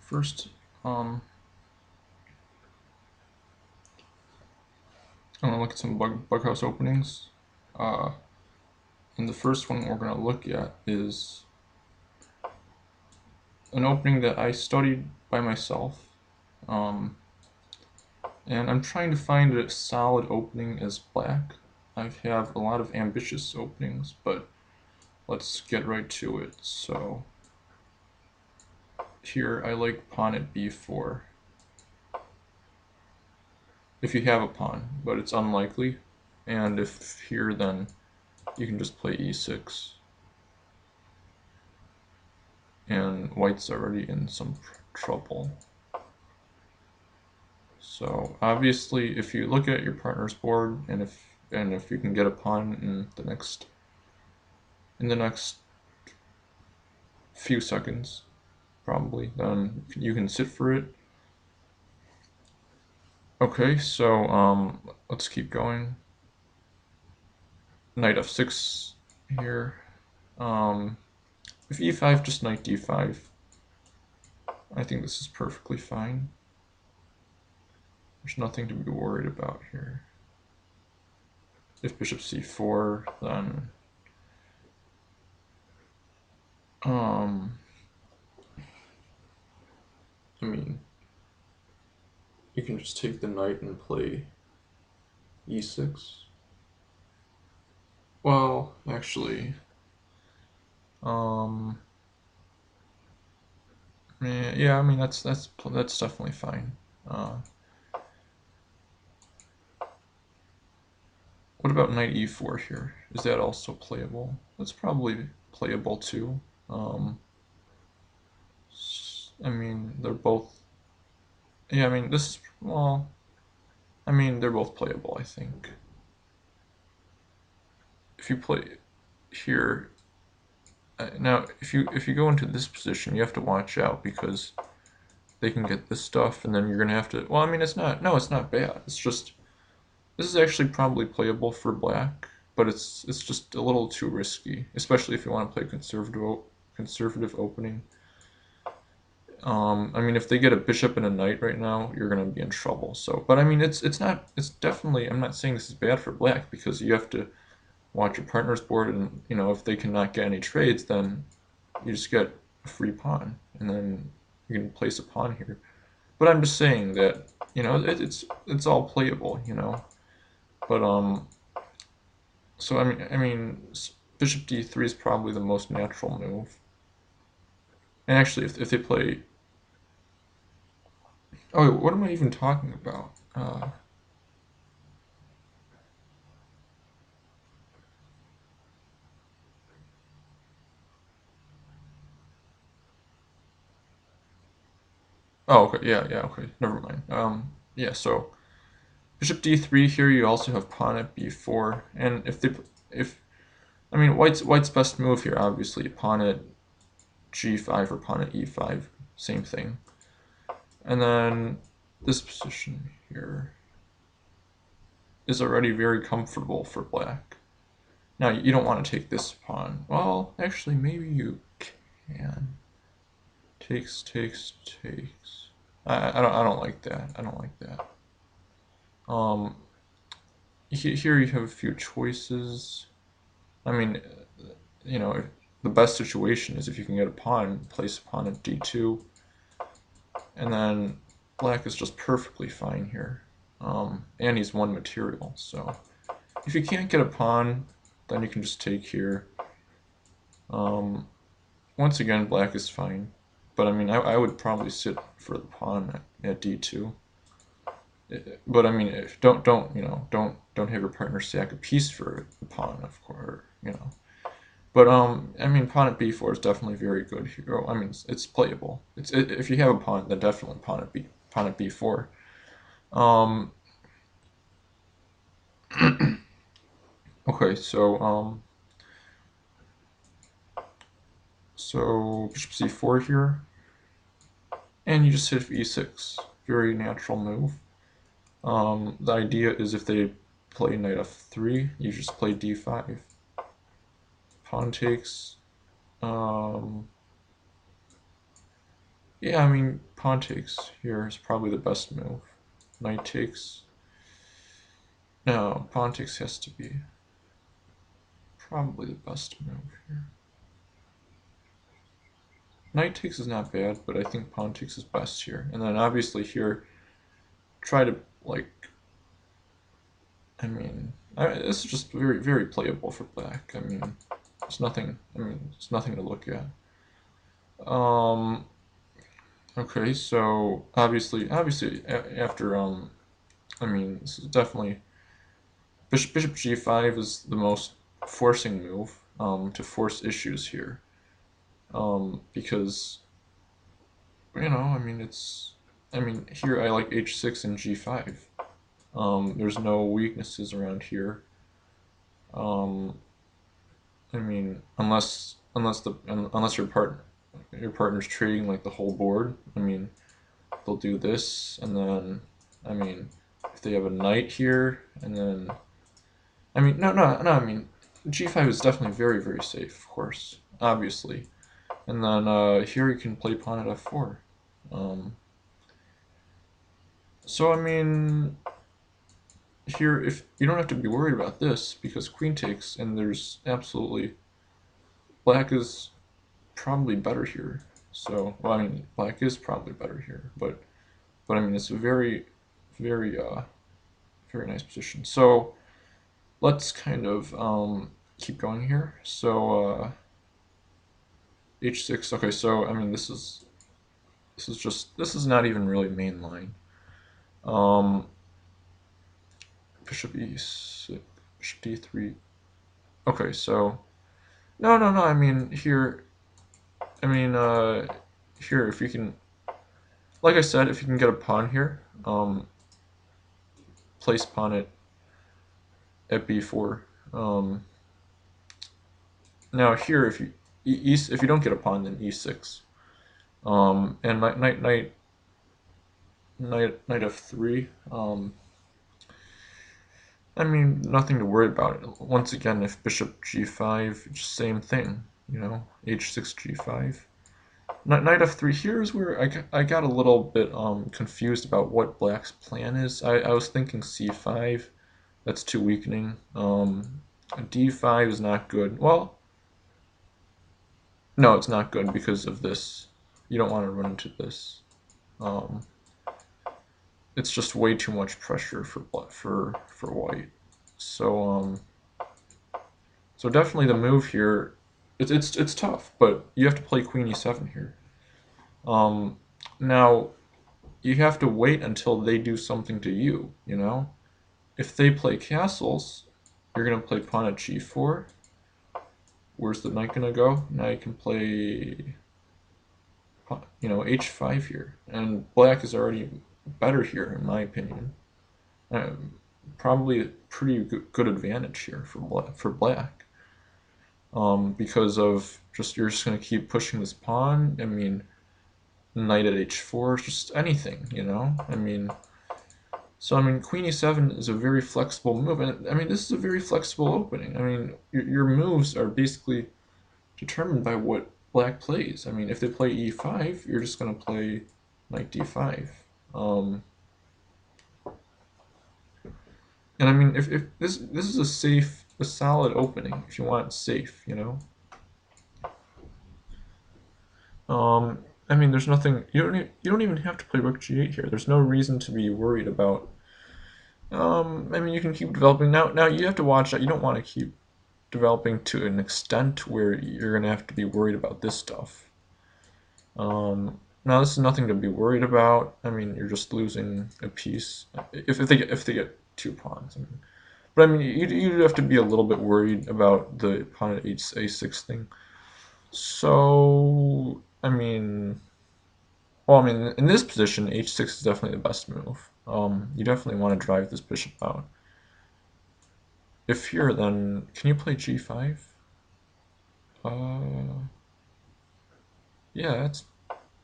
first, I'm gonna look at some bug house openings. And the first one we're gonna look at is an opening that I studied by myself. And I'm trying to find a solid opening as black. I have a lot of ambitious openings, but let's get right to it. So here I like pawn at b4. If you have a pawn, but it's unlikely. And if here, then you can just play e6. And white's already in some trouble. So obviously, if you look at your partner's board, and if you can get a pawn in the next few seconds, probably, then you can sit for it. Okay, so let's keep going. Knight f6 here. If e5, just knight d5. I think this is perfectly fine. There's nothing to be worried about here. If bishop c4, then I mean, you can just take the knight and play e6. Well, actually, yeah, I mean that's definitely fine. What about knight e4 here? Is that also playable? That's probably playable too. I mean, they're both. Yeah, I mean this is well. I mean they're both playable. I think. If you play here, now if you go into this position, you have to watch out because they can get this stuff, and then you're gonna have to. Well, I mean it's not. No, it's not bad. It's just. This is actually probably playable for black, but it's just a little too risky, especially if you want to play conservative opening. I mean, if they get a bishop and a knight right now, you're gonna be in trouble. So, but I mean, it's definitely. I'm not saying this is bad for black because you have to watch your partner's board, and if they cannot get any trades, then you just get a free pawn, and then you can place a pawn here. But I'm just saying that it's all playable, But so I mean, bishop d3 is probably the most natural move. And actually, if they play, oh, wait, what am I even talking about? Oh, okay, yeah, okay, never mind. Yeah, so bishop d3 here. You also have pawn at b4, and if I mean white's best move here, obviously pawn at g5 or pawn at e5, same thing. And then this position here is already very comfortable for black. Now you don't want to take this pawn. Well, actually, maybe you can. Takes. I don't like that. I don't like that. Here you have a few choices. I mean, the best situation is if you can get a pawn, place a pawn at d2, and then black is just perfectly fine here. And he's one material, so if you can't get a pawn, then you can just take here. Once again, black is fine, but I mean, I would probably sit for the pawn at d2. But I mean, don't have your partner sack a piece for the pawn, of course, But I mean, pawn at b4 is definitely very good here. I mean, it's playable. If you have a pawn, then definitely pawn at b4. Okay, so bishop c4 here, and you just hit e6. Very natural move. The idea is if they play knight f3, you just play d5. Pawn takes. Yeah, I mean, pawn takes here is probably the best move. Knight takes. No, pawn takes has to be probably the best move here. Knight takes is not bad, but I think pawn takes is best here. And then obviously here, try to, like, this is just very, very playable for black. It's nothing to look at. Okay, so obviously, after, this is definitely, bishop g5 is the most forcing move, to force issues here. Because, here I like h6 and g5. There's no weaknesses around here. Um, unless your partner's trading like the whole board. They'll do this, and then, if they have a knight here, and then, no. G5 is definitely very, very safe, of course, obviously. And then here you can play pawn at f4. So here, if you don't have to be worried about this because queen takes, and there's absolutely, black is probably better here. So, well, black is probably better here, but it's a very, very, very nice position. So let's kind of keep going here. So h6. Okay, so this is not even really main line. Bishop e6, bishop d3. Okay, so no. Here. Here, if you can, like I said, if you can get a pawn here, place pawn at b4. Now here, if you don't get a pawn, then e6. And knight f3. Nothing to worry about. Once again, if bishop g5, just same thing. H6 g5. Knight f3. Here's where I got a little bit confused about what black's plan is. I was thinking c5. That's too weakening. d5 is not good. Well, no, it's not good because of this. You don't want to run into this. It's just way too much pressure for white. So so definitely the move here. It's tough, but you have to play queen e7 here. Now you have to wait until they do something to you. If they play castles, you're gonna play pawn at g4. Where's the knight gonna go? Now you can play, h5 here, and black is already better here in my opinion. Probably a pretty good advantage here for black. Because of you're just gonna keep pushing this pawn. Knight at h4, just anything, So queen e7 is a very flexible move, and this is a very flexible opening. Your moves are basically determined by what black plays. If they play e5, you're just gonna play knight d5. And if this is a solid opening if you want it safe, there's nothing. You don't even have to play rook g8 here. There's no reason to be worried about. You can keep developing. Now you have to watch that. You don't want to keep developing to an extent where you're gonna have to be worried about this stuff. Now this is nothing to be worried about. You're just losing a piece if they get 2 pawns. But you have to be a little bit worried about the pawn at a6 thing. So in this position, h6 is definitely the best move. You definitely want to drive this bishop out. If here, then can you play g5? Yeah, that's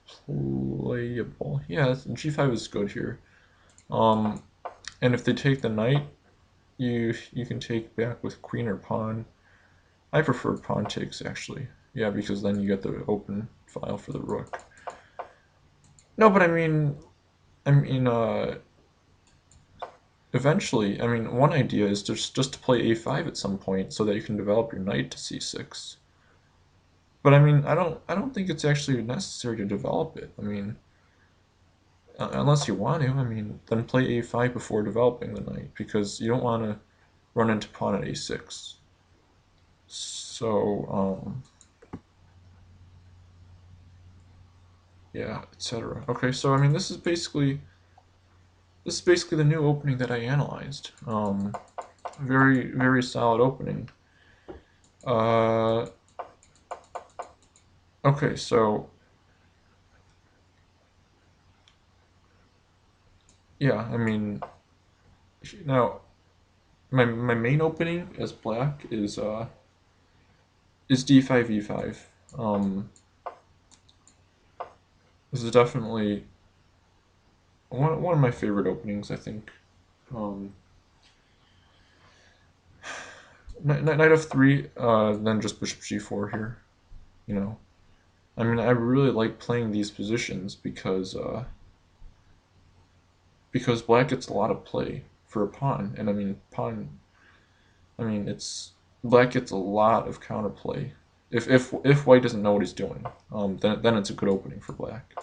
playable. Yeah, g5 is good here. And if they take the knight, you can take back with queen or pawn. I prefer pawn takes actually. Yeah, because then you get the open file for the rook. No, but I mean, eventually, I mean, one idea is just to play a5 at some point so that you can develop your knight to c6. But I mean, I don't think it's actually necessary to develop it. I mean, unless you want to, I mean, then play a5 before developing the knight because you don't want to run into pawn at a6. So, yeah, etc. Okay, so I mean, this is basically the new opening that I analyzed. Very very solid opening. Uh, okay, so yeah, I mean, now my main opening as black is d5 e5. This is definitely one of my favorite openings, I think. Um, knight f3, then just bishop g4 here. You know, I mean, I really like playing these positions because black gets a lot of play for a pawn, and I mean pawn. I mean, it's black gets a lot of counterplay. If white doesn't know what he's doing, then it's a good opening for black.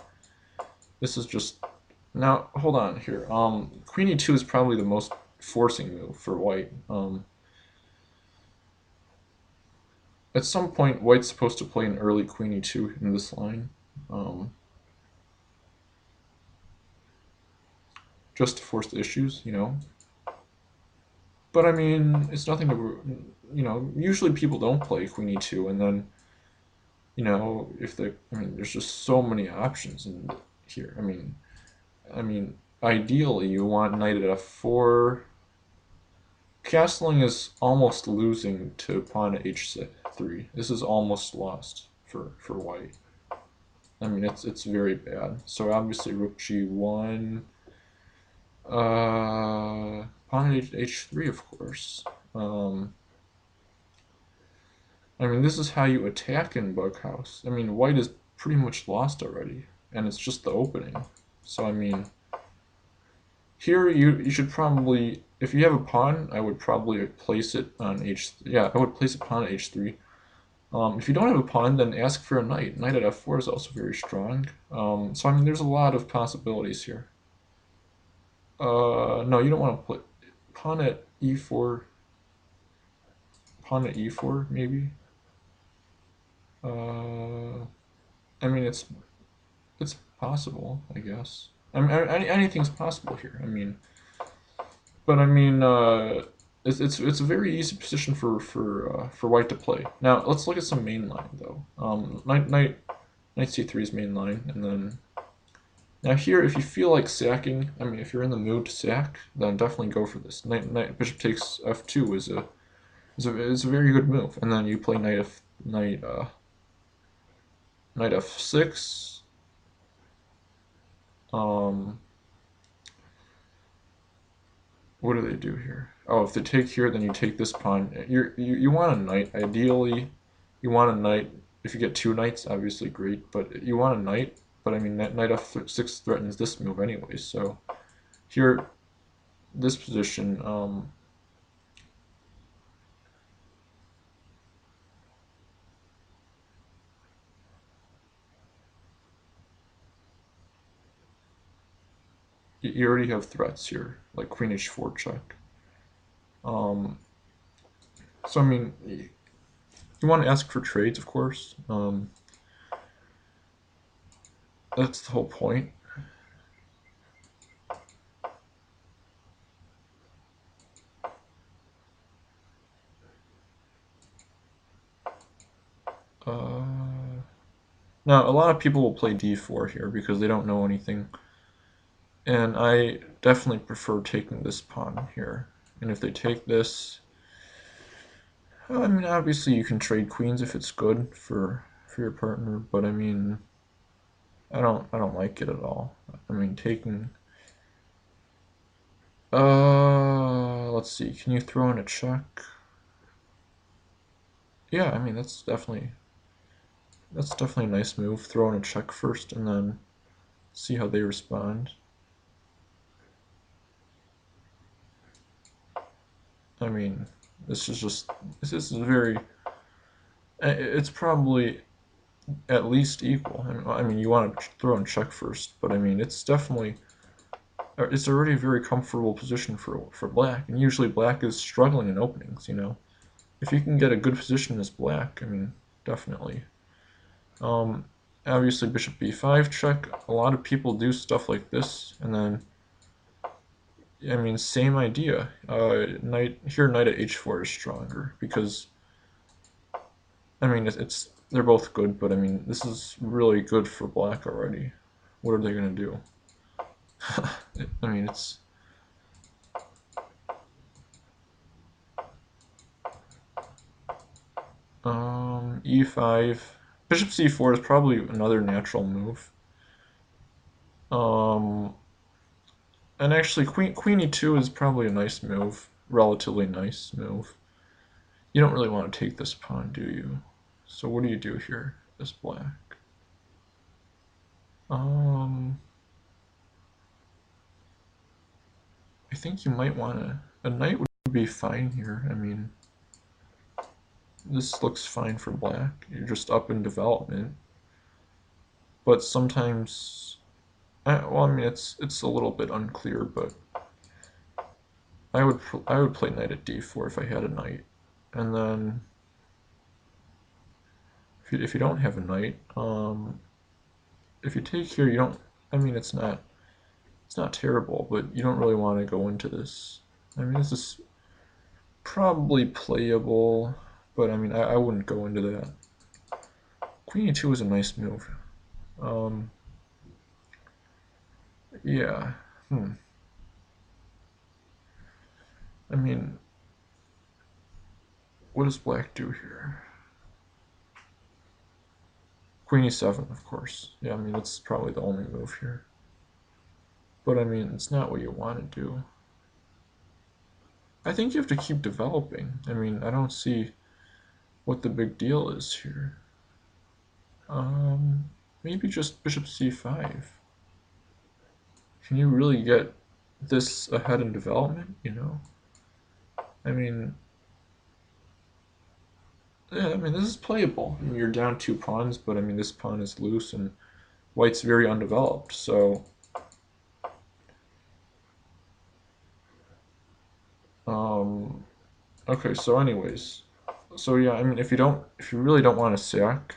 This is just now. Hold on here. Queen e2 is probably the most forcing move for white. At some point, white's supposed to play an early queen e2 in this line, um, just to force the issues, you know. But I mean, it's nothing to, Usually people don't play queen e2, and then, if they, I mean, there's just so many options in here. I mean, ideally you want knight at f4. Castling is almost losing to pawn at h3. This is almost lost for white. I mean, it's very bad. So obviously rook g1, pawn at h3, of course. I mean, this is how you attack in Bughouse. I mean, white is pretty much lost already, and it's just the opening. So I mean, here you should probably, if you have a pawn, I would probably place it on h. Yeah, I would place a pawn at h3. If you don't have a pawn, then ask for a knight. Knight at f4 is also very strong. So I mean, there's a lot of possibilities here. No, you don't want to put pawn at e4. Pawn at e4, maybe. I mean, it's possible, I guess. I mean, anything's possible here. I mean, but I mean, it's a very easy position for white to play. Now let's look at some main line though. Knight c3 is main line, and then now here, if you feel like sacking, I mean, if you're in the mood to sack, then definitely go for this. Knight bishop takes f2 is a very good move, and then you play knight f6. Um, what do they do here? Oh, if they take here, then you take this pawn. You want a knight. Ideally, you want a knight. If you get two knights, obviously great, but you want a knight. But I mean, knight f6 threatens this move anyway. So here, this position, you already have threats here, like queen h4 check. Um, so I mean, you want to ask for trades, of course. That's the whole point. Uh, Now, a lot of people will play d4 here because they don't know anything. And I definitely prefer taking this pawn here. And if they take this, I mean, obviously you can trade queens if it's good for your partner, but I mean, I don't like it at all. I mean, taking. Let's see. Can you throw in a check? Yeah, I mean that's definitely a nice move. Throw in a check first, and then see how they respond. I mean, this is very, it's probably at least equal. I mean, you want to throw in check first, but I mean, it's definitely, it's already a very comfortable position for black, and usually black is struggling in openings, you know. If you can get a good position as black, I mean, definitely. Um, Obviously, bishop b5 check. A lot of people do stuff like this, and then, I mean, same idea. Knight at h4 is stronger because, I mean, they're both good, but I mean, this is really good for black already. What are they gonna do? I mean, it's e5. Bishop c4 is probably another natural move. Um, and actually, queen e2 is probably a nice move, relatively nice move. You don't really want to take this pawn, do you? So what do you do here as black? I think you might want to. A knight would be fine here. I mean, this looks fine for black. You're just up in development. But sometimes, well, I mean, it's a little bit unclear, but I would play knight at d4 if I had a knight, and then if you don't have a knight, if you take here, you don't. I mean, it's not terrible, but you don't really want to go into this. I mean, this is probably playable, but I mean, I wouldn't go into that. Queen e2 is a nice move. Yeah. I mean, what does black do here? Queen e7, of course. Yeah, I mean, that's probably the only move here. But I mean, it's not what you want to do. I think you have to keep developing. I mean, I don't see what the big deal is here. Maybe just bishop c5. Can you really get this ahead in development, you know? I mean, yeah, I mean, this is playable. I mean, you're down 2 pawns, but I mean, this pawn is loose and white's very undeveloped, so okay, so anyways. So yeah, I mean, if you really don't want to sack,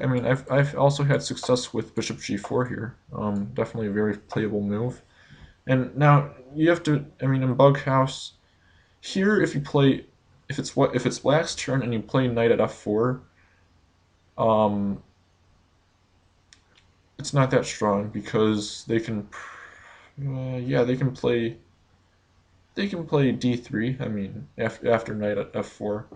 I mean, I've also had success with bishop g4 here. Definitely a very playable move. And now you have to, I mean, in Bug House, here if it's black's turn and you play knight at f4, um, it's not that strong because yeah, they can play d3. I mean, after knight at f4.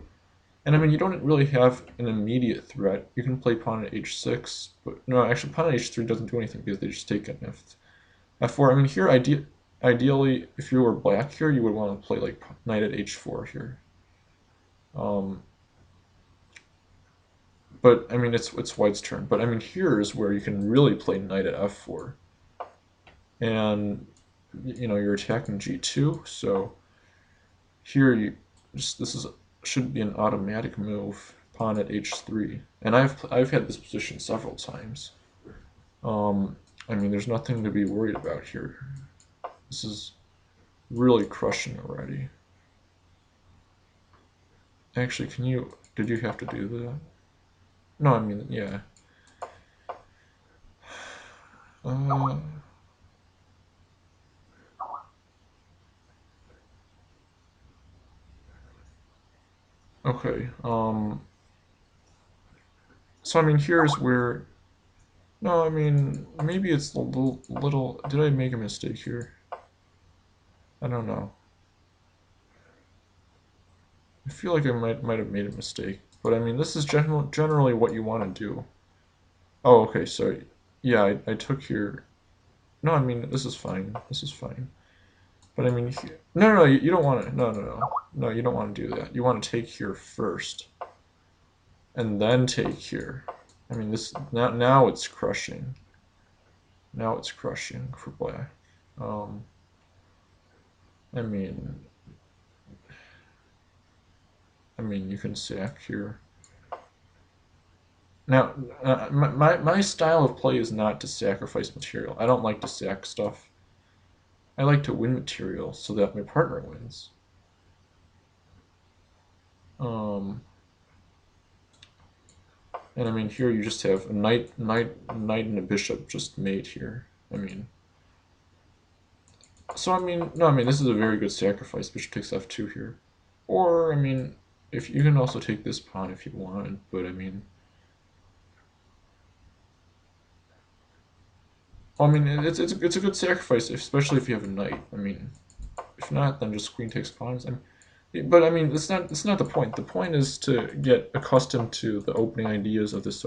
And I mean, you don't really have an immediate threat. You can play pawn at h6, but no, actually, pawn at h3 doesn't do anything because they just take on f4. I mean, here, ideally, if you were black here, you would want to play like knight at h4 here. But I mean, it's white's turn. But I mean, here is where you can really play knight at f4, and you're attacking g2. So here this should be an automatic move. Pawn at h3, and I've had this position several times. I mean, there's nothing to be worried about here. This is really crushing already. Actually, did you have to do that? No, I mean, yeah. Okay, so I mean, here's where, no, I mean, maybe it's a little, did I make a mistake here? I don't know. I feel like I might have made a mistake, but I mean, this is generally what you want to do. Oh, okay, so, yeah, I took here, no, I mean, this is fine, but I mean, no, you don't want to, no, you don't want to do that. You want to take here first, and then take here. I mean, this now it's crushing. Now it's crushing for black. Um, I mean, you can sack here. Now, my style of play is not to sacrifice material. I don't like to sack stuff. I like to win material so that my partner wins. Um, and I mean, here you just have a knight, and a bishop just mate here. I mean, so I mean, no, I mean this is a very good sacrifice. Bishop takes f2 here, or I mean, if you can also take this pawn if you want, but I mean, well, I mean it's a good sacrifice, especially if you have a knight. I mean, if not, then just queen takes pawns. But I mean, it's not the point. The point is to get accustomed to the opening ideas of this.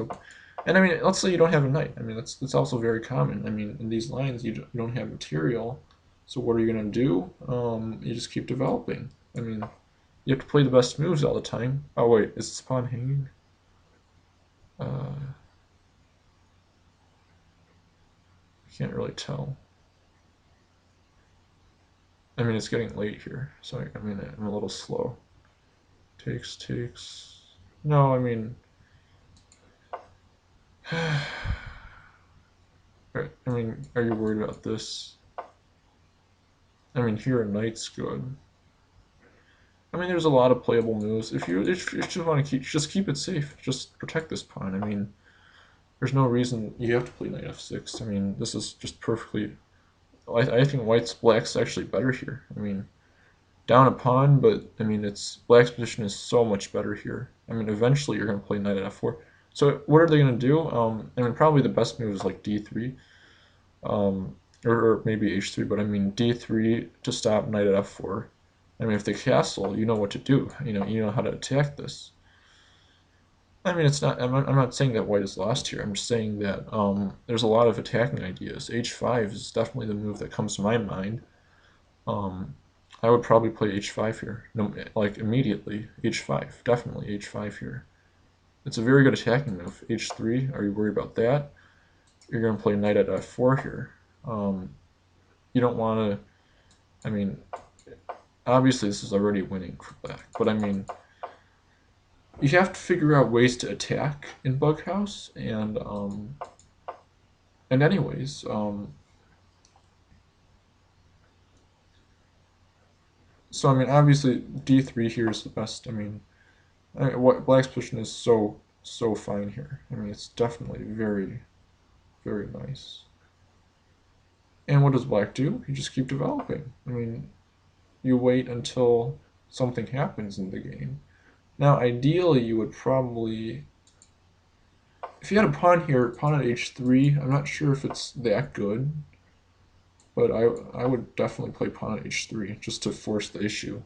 And I mean, let's say you don't have a knight. I mean, that's also very common. I mean, in these lines, you don't have material. So what are you going to do? You just keep developing. I mean, you have to play the best moves all the time. Oh wait, is this pawn hanging? I can't really tell. I mean, it's getting late here, so I mean, I'm a little slow. Takes. No, I mean, I mean, are you worried about this? I mean, here a knight's good. I mean, there's a lot of playable moves. If you just want to keep it safe, just protect this pawn. I mean, there's no reason you have to play knight f6. I mean, this is just perfectly. I think black's actually better here. I mean, down a pawn, but I mean, black's position is so much better here. I mean, eventually you're going to play knight at f4. So what are they going to do? I mean, probably the best move is like d3, or maybe h3. But I mean, d3 to stop knight at f4. I mean, if they castle, you know what to do. You know how to attack this. I mean, it's not. I'm not saying that white is lost here. I'm just saying that there's a lot of attacking ideas. H5 is definitely the move that comes to my mind. Um, I would probably play H5 here, no, like immediately. H5, definitely H5 here. It's a very good attacking move. H3, are you worried about that? You're going to play knight at F4 here. You don't want to. I mean, obviously this is already winning for black, but I mean, you have to figure out ways to attack in Bug House, and anyways, so I mean, obviously D3 here is the best. I mean, what black's position is so fine here. I mean, it's definitely very, very nice. And what does black do? You just keep developing. I mean, you wait until something happens in the game. Now, ideally, you would probably, if you had a pawn here, pawn at h3, I'm not sure if it's that good, but I would definitely play pawn at h3 just to force the issue.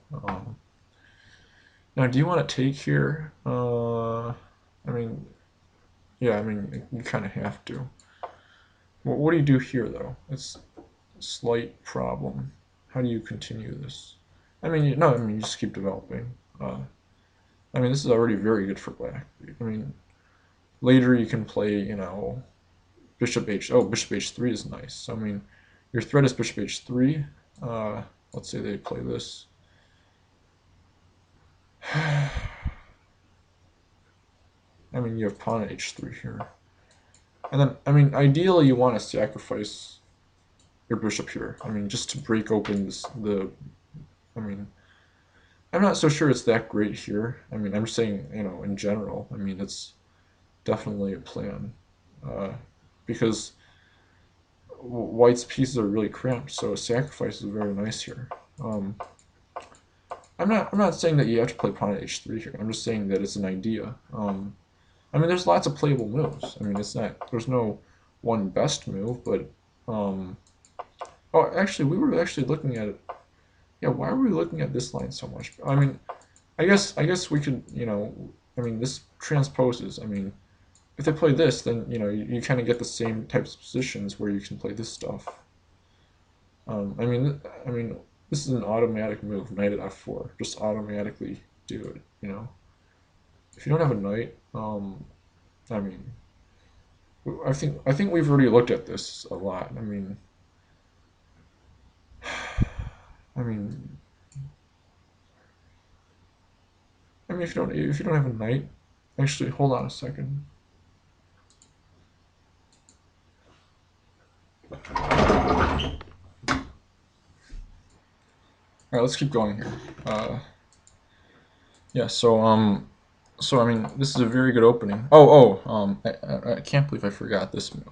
Now, do you want to take here? I mean, yeah, I mean, you kind of have to. What do you do here, though? It's a slight problem. How do you continue this? I mean, no, I mean, you just keep developing. I mean, this is already very good for black. I mean, later you can play, bishop h3 is nice. So, I mean, your threat is bishop h3. Let's say they play this. I mean, you have pawn at h3 here. And then, I mean, ideally you want to sacrifice your bishop here. I mean, just to break open I mean, I'm not so sure it's that great here. I mean, I'm just saying, in general. I mean, it's definitely a plan. Because white's pieces are really cramped, so a sacrifice is very nice here. I'm not saying that you have to play pawn at h3 here. I'm just saying that it's an idea. I mean, there's lots of playable moves. I mean, there's no one best move, but oh, actually, we were actually looking at it. Yeah, why were we looking at this line so much? I mean, I guess we could, I mean, this transposes. I mean, if they play this, then you kind of get the same types of positions where you can play this stuff. I mean, this is an automatic move, knight at f4. Just automatically do it. If you don't have a knight, I mean, I think we've already looked at this a lot. I mean, if you don't have a knight, actually, hold on a second. All right, let's keep going here. Yeah. So this is a very good opening. I can't believe I forgot this move.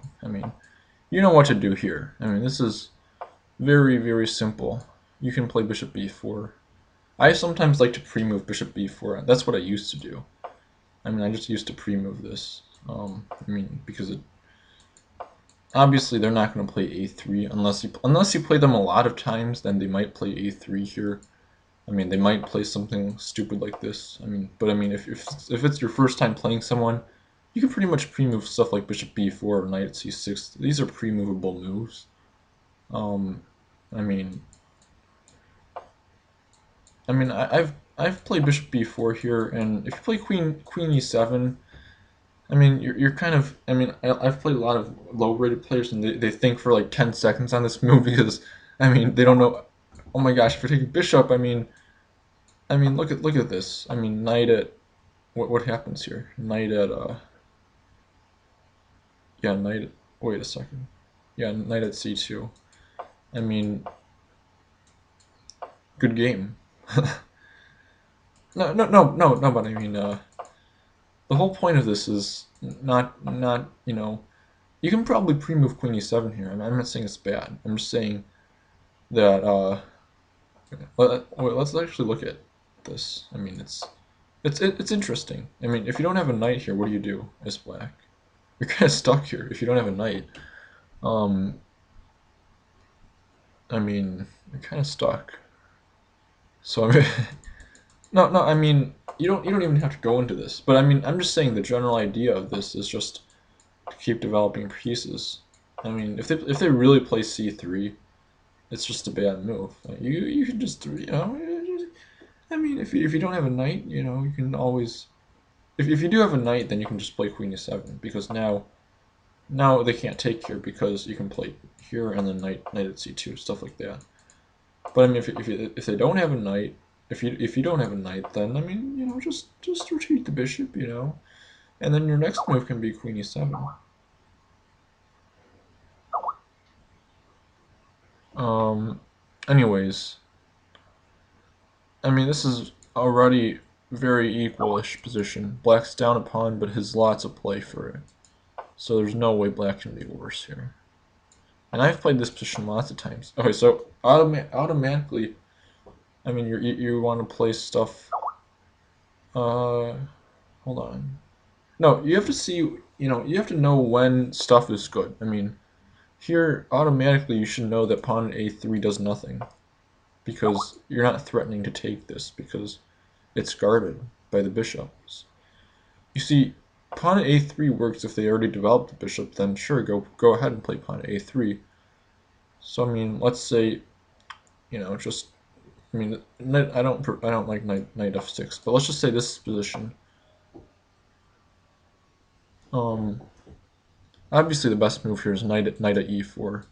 You know what to do here. This is very, very simple. You can play bishop b4. I sometimes like to pre-move bishop b4. That's what I used to do. I just used to pre-move this. Because obviously they're not going to play a3 unless you play them a lot of times. Then they might play a3 here. They might play something stupid like this. If it's your first time playing someone, you can pretty much pre-move stuff like bishop b4 or knight at c6. These are pre-movable moves. Um, I mean, I've played bishop b4 here, and if you play queen e7, you're kind of. I've played a lot of low-rated players, and they think for like 10 seconds on this move because they don't know. Oh my gosh, if I take a bishop, look at this. Knight at what happens here? Knight at yeah, knight. Wait a second. Yeah, knight at c2. I mean, good game. No. But the whole point of this is not. You can probably pre-move queen e7 here. I'm not saying it's bad. I'm just saying that. Let's actually look at this. It's interesting. If you don't have a knight here, what do you do as black? You're kind of stuck here if you don't have a knight. Um, you're kind of stuck. So no. You don't even have to go into this. But I'm just saying the general idea of this is just to keep developing pieces. If they really play c3, it's just a bad move. You can just if you don't have a knight, you can always. If you do have a knight, then you can just play queen e7 because now they can't take here because you can play here and then knight at c2, stuff like that. But if they don't have a knight, if you don't have a knight, then just retreat the bishop, and then your next move can be queen e7. Anyways, this is already very equalish position. Black's down a pawn, but has lots of play for it. So there's no way black can be worse here. And I've played this position lots of times. Okay, so automatically, you want to play stuff. Hold on. No, you have to see. You have to know when stuff is good. Here automatically you should know that pawn a3 does nothing because you're not threatening to take this because it's guarded by the bishops. You see, pawn a3 works if they already developed the bishop. Then sure, go ahead and play pawn a3. So let's say, just I don't like knight f6, but let's just say this position. Obviously the best move here is knight at e4.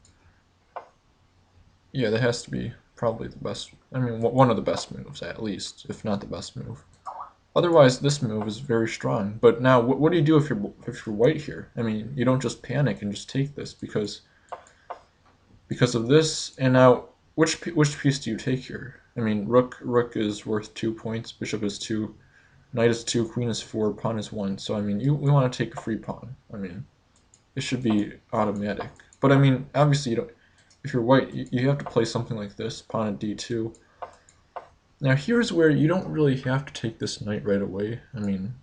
Yeah, that has to be probably the best. One of the best moves at least, if not the best move. Otherwise, this move is very strong. But now, what do you do if you're white here? You don't just panic and just take this because of this. And now, which piece do you take here? Rook is worth 2 points, bishop is 2, knight is 2, queen is 4, pawn is 1. So we want to take a free pawn. It should be automatic. But obviously you don't. If you're white, you have to play something like this, pawn at d2. Now here's where you don't really have to take this knight right away. In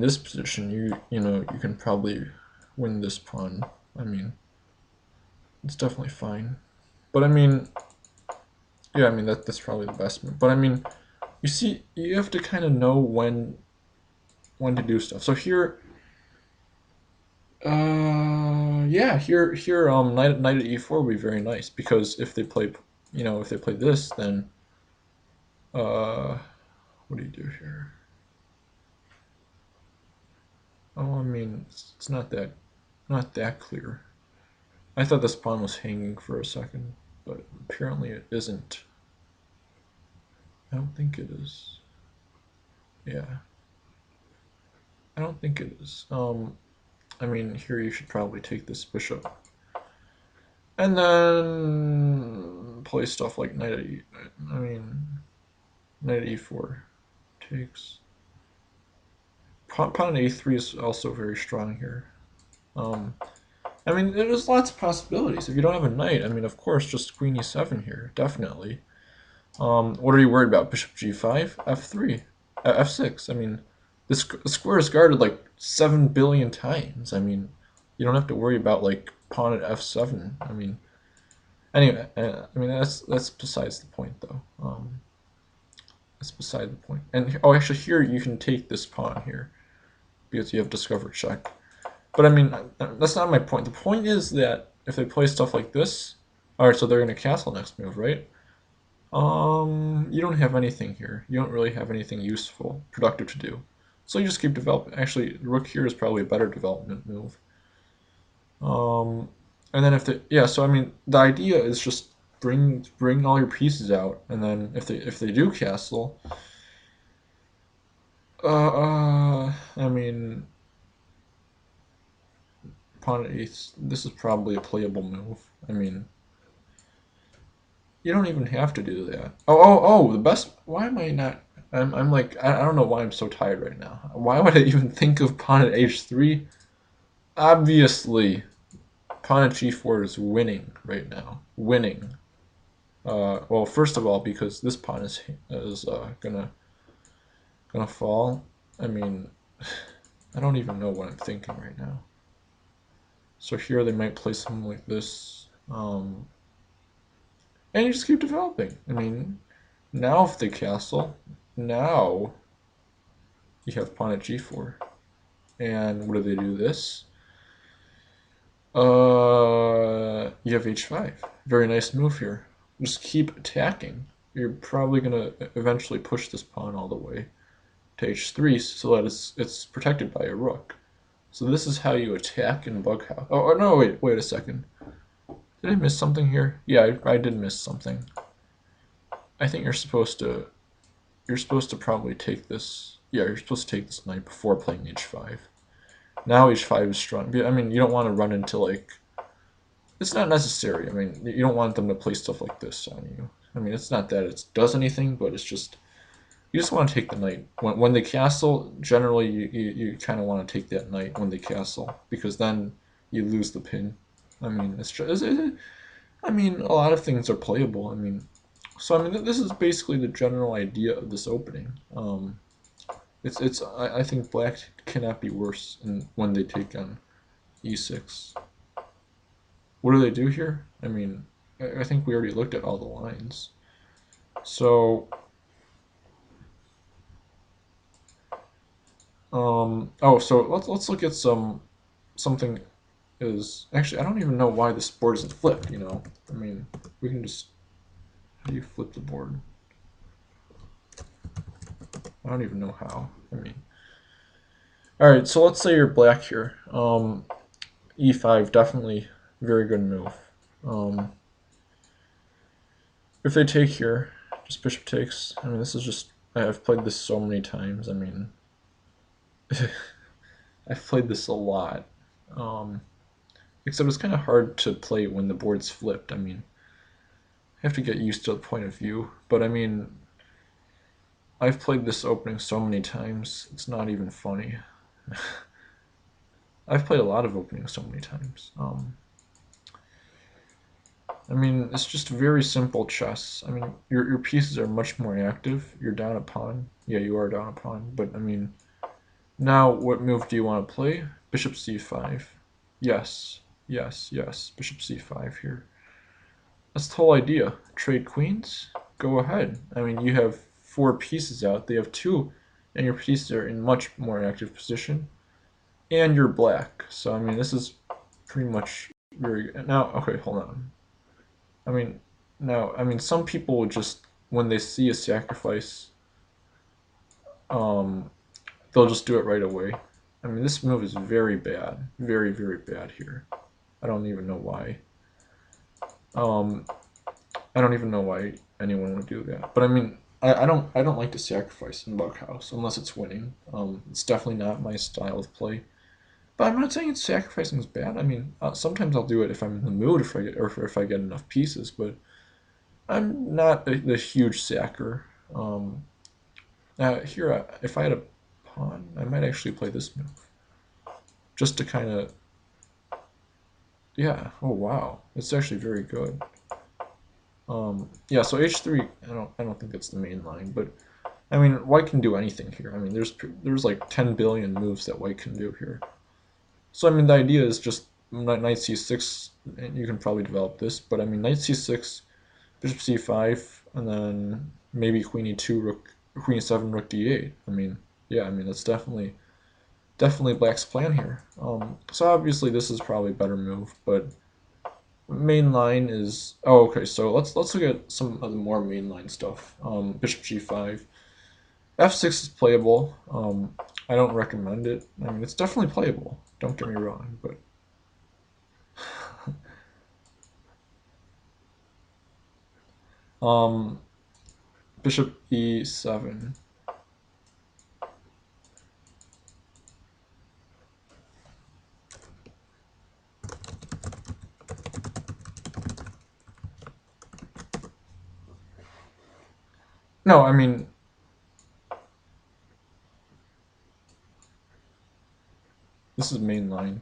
this position, you can probably win this pawn. It's definitely fine. But yeah, that's probably the best move. But you see, you have to kind of know when to do stuff. So here, yeah, knight at e4 would be very nice because if they play, if they play this, then what do you do here? Oh, I mean, it's not that clear. I thought this pawn was hanging for a second, but apparently it isn't. I don't think it is. Yeah, I don't think it is. I mean, here you should probably take this bishop. And then play stuff like knight at e. I mean, knight at e4 takes. Pawn at a3 is also very strong here. Um, I mean, there's lots of possibilities. If you don't have a knight, I mean, of course, just queen e7 here, definitely. What are you worried about? Bishop g5, f3, f6. I mean, the square is guarded like 7 billion times. I mean, you don't have to worry about like pawn at f7. I mean, anyway, I mean that's besides the point though. That's beside the point. And oh, actually, here you can take this pawn here because you have discovered check. But I mean, that's not my point. The point is that if they play stuff like this, all right, so they're gonna castle next move, right? You don't have anything here. You don't really have anything useful, productive to do. So you just keep developing. Actually, rook here is probably a better development move. And then if they, yeah, so I mean, the idea is just bring all your pieces out, and then if they do castle, I mean, pawn at eighth. This is probably a playable move. I mean, you don't even have to do that. Oh, the best. Why am I not? I'm like, I don't know why I'm so tired right now. Why would I even think of pawn at h3? Obviously, pawn at g4 is winning right now. Winning. Well, first of all, because this pawn is gonna fall. I mean, I don't even know what I'm thinking right now. So here they might play something like this, and you just keep developing. I mean, now if they castle, now you have pawn at g4, and what do they do? This. You have h5. Very nice move here. Just keep attacking. You're probably gonna eventually push this pawn all the way to h3 so that it's protected by a rook. So this is how you attack in Bug House. Oh no, wait a second. Did I miss something here? Yeah, I did miss something. I think you're supposed to probably take this. Yeah, you're supposed to take this knight before playing h5. Now h5 is strong. I mean, you don't want to run into like. It's not necessary. I mean, you don't want them to play stuff like this on you. I mean, it's not that it does anything, but it's just you just want to take the knight. When they castle, generally you kind of want to take that knight when they castle because then you lose the pin. I mean, I mean, a lot of things are playable. I mean, so I mean, this is basically the general idea of this opening. I think black cannot be worse when they take on e6. What do they do here? I mean, I think we already looked at all the lines. So, so let's look at something is actually I don't even know why this board isn't flipped. You know, I mean, we can just how do you flip the board? I don't even know how. I mean, all right. So let's say you're black here. E5 definitely very good move. If they take here, just bishop takes. I mean, this is just I've played this so many times. I mean, I've played this a lot. Except it's kind of hard to play when the board's flipped. I mean, I have to get used to the point of view. But I mean, I've played this opening so many times, it's not even funny. I've played a lot of openings so many times. I mean, it's just very simple chess. I mean, your pieces are much more active. You're down a pawn. Yeah, you are down a pawn. But I mean, now what move do you want to play? Bishop c5. Yes, yes. Bishop c5 here. That's the whole idea. Trade queens? Go ahead. I mean, you have 4 pieces out. They have 2, and your pieces are in much more active position. And you're black. So, I mean, this is pretty much very good. Now, okay, hold on. I mean, now, I mean, some people would just, when they see a sacrifice, they'll just do it right away. I mean, this move is very bad. Very, very bad here. I don't even know why. Um, I don't even know why anyone would do that. But I mean, I don't like to sacrifice in Buckhouse unless it's winning. It's definitely not my style of play. But I'm not saying it's sacrificing is bad. I mean, sometimes I'll do it if I'm in the mood, if I get, or if I get enough pieces. But I'm not the huge sacker. Now here, if I had a pawn, I might actually play this move just to kind of, yeah. Oh wow, it's actually very good. Yeah. So h3, I don't think that's the main line, but I mean, white can do anything here. I mean, there's like 10 billion moves that white can do here. So I mean, the idea is just knight c6, and you can probably develop this, but I mean, knight c6, bishop c5, and then maybe queen e2, queen e7, rook d8. I mean, yeah, I mean that's definitely black's plan here. So obviously this is probably a better move, but main line is, oh okay. So let's look at some of the more mainline stuff. Bishop g5, f6 is playable. I don't recommend it. I mean, it's definitely playable. Don't get me wrong, but um, bishop e7. No, I mean, this is main line.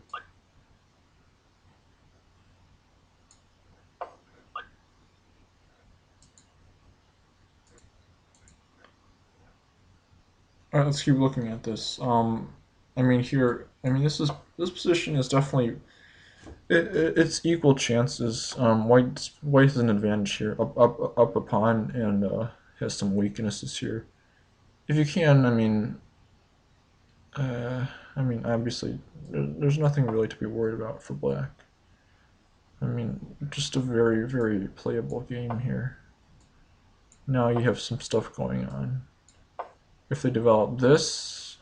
All right, let's keep looking at this. I mean here, I mean this position is definitely it's equal chances. White has an advantage here, up a pawn, and has some weaknesses here. If you can, I mean obviously there's nothing really to be worried about for black. I mean, just a very, very playable game here. Now you have some stuff going on. If they develop this,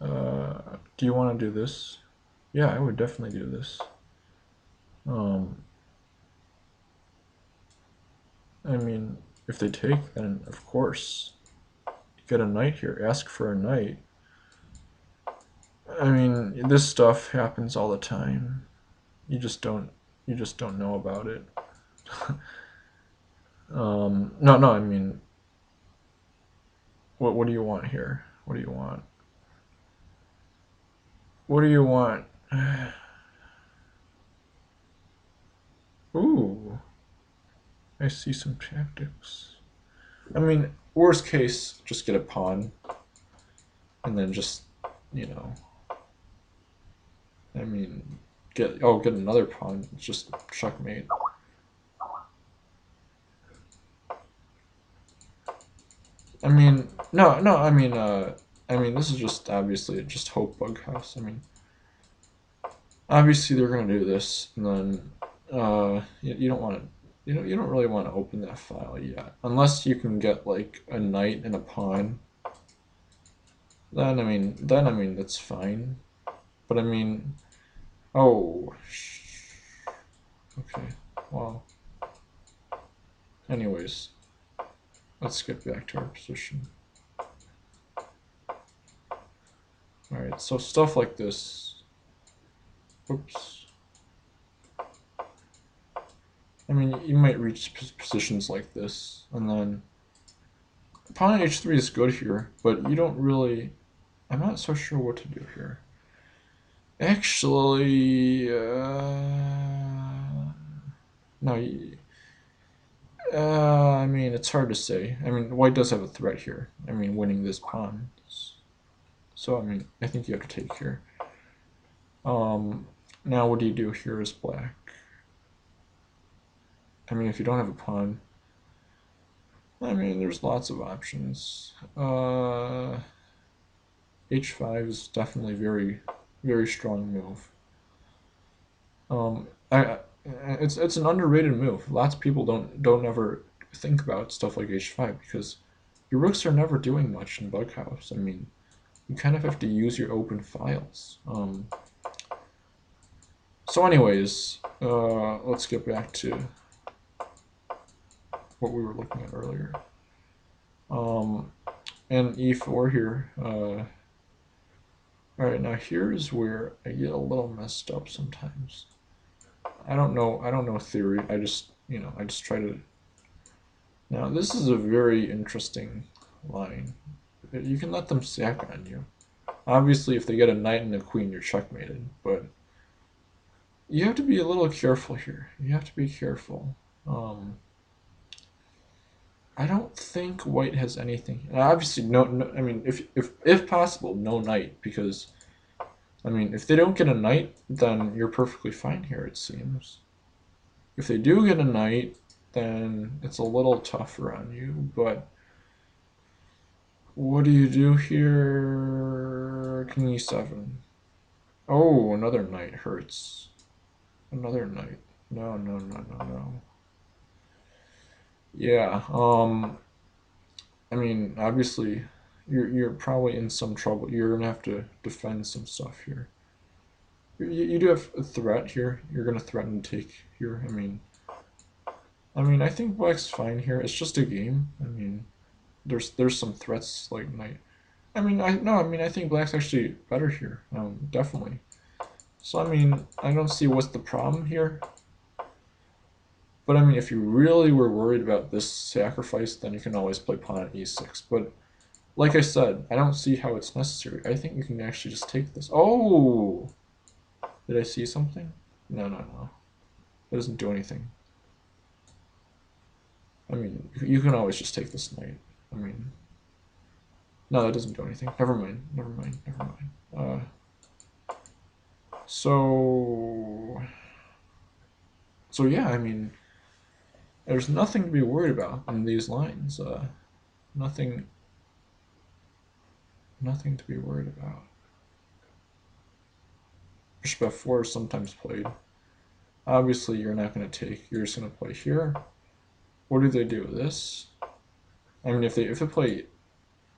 do you want to do this? Yeah, I would definitely do this. Um, I mean, if they take, then of course, you get a knight here. Ask for a knight. I mean, this stuff happens all the time. You just don't, you just don't know about it. No, no. I mean, what do you want here? What do you want? What do you want? Ooh, I see some tactics. I mean, worst case, just get a pawn, and then just, you know, I mean, get another pawn. It's just checkmate. I mean, no, no. I mean, this is just obviously just hope bug house. I mean, obviously they're gonna do this, and then you don't want to. You don't really want to open that file yet, unless you can get like a knight and a pawn. Then I mean that's fine. But I mean, oh, okay. Well, anyways, let's get back to our position. All right, so stuff like this. Oops. I mean, you might reach positions like this, and then pawn h3 is good here, but you don't really. I'm not so sure what to do here. Actually, no. I mean, it's hard to say. I mean, white does have a threat here. I mean, winning this pawn. So, I mean, I think you have to take here. Now what do you do here as black? I mean, if you don't have a pawn, I mean, there's lots of options. H5 is definitely very, very strong move. It's an underrated move. Lots of people don't ever think about stuff like H5 because your rooks are never doing much in Bughouse. I mean, you kind of have to use your open files. So anyways, let's get back to what we were looking at earlier. And e4 here. Alright, now here's where I get a little messed up sometimes. I don't know theory. I just try to. Now this is a very interesting line. You can let them sack on you. Obviously, if they get a knight and a queen, you're checkmated. But you have to be a little careful here. You have to be careful. I don't think white has anything. Obviously, no. I mean, if possible, no knight, because I mean, if they don't get a knight, then you're perfectly fine here. It seems. If they do get a knight, then it's a little tougher on you. But what do you do here? King e7. Oh, another knight hurts. Another knight. No, no, no, no, no. Yeah. I mean, obviously, you're probably in some trouble. You're gonna have to defend some stuff here. You do have a threat here. You're gonna threaten to take here. I think black's fine here. It's just a game. I mean, there's some threats like knight. I think black's actually better here. Definitely. So I don't see what's the problem here. But if you really were worried about this sacrifice, then you can always play pawn at e6. But like I said, I don't see how it's necessary. I think you can actually just take this. Oh! Did I see something? No, no, no. That doesn't do anything. You can always just take this knight. No, that doesn't do anything. Never mind, never mind, never mind. So yeah, there's nothing to be worried about in these lines. Nothing to be worried about. Bishop f4 is sometimes played. Obviously, you're not going to take. You're just going to play here. What do they do? This? If they play,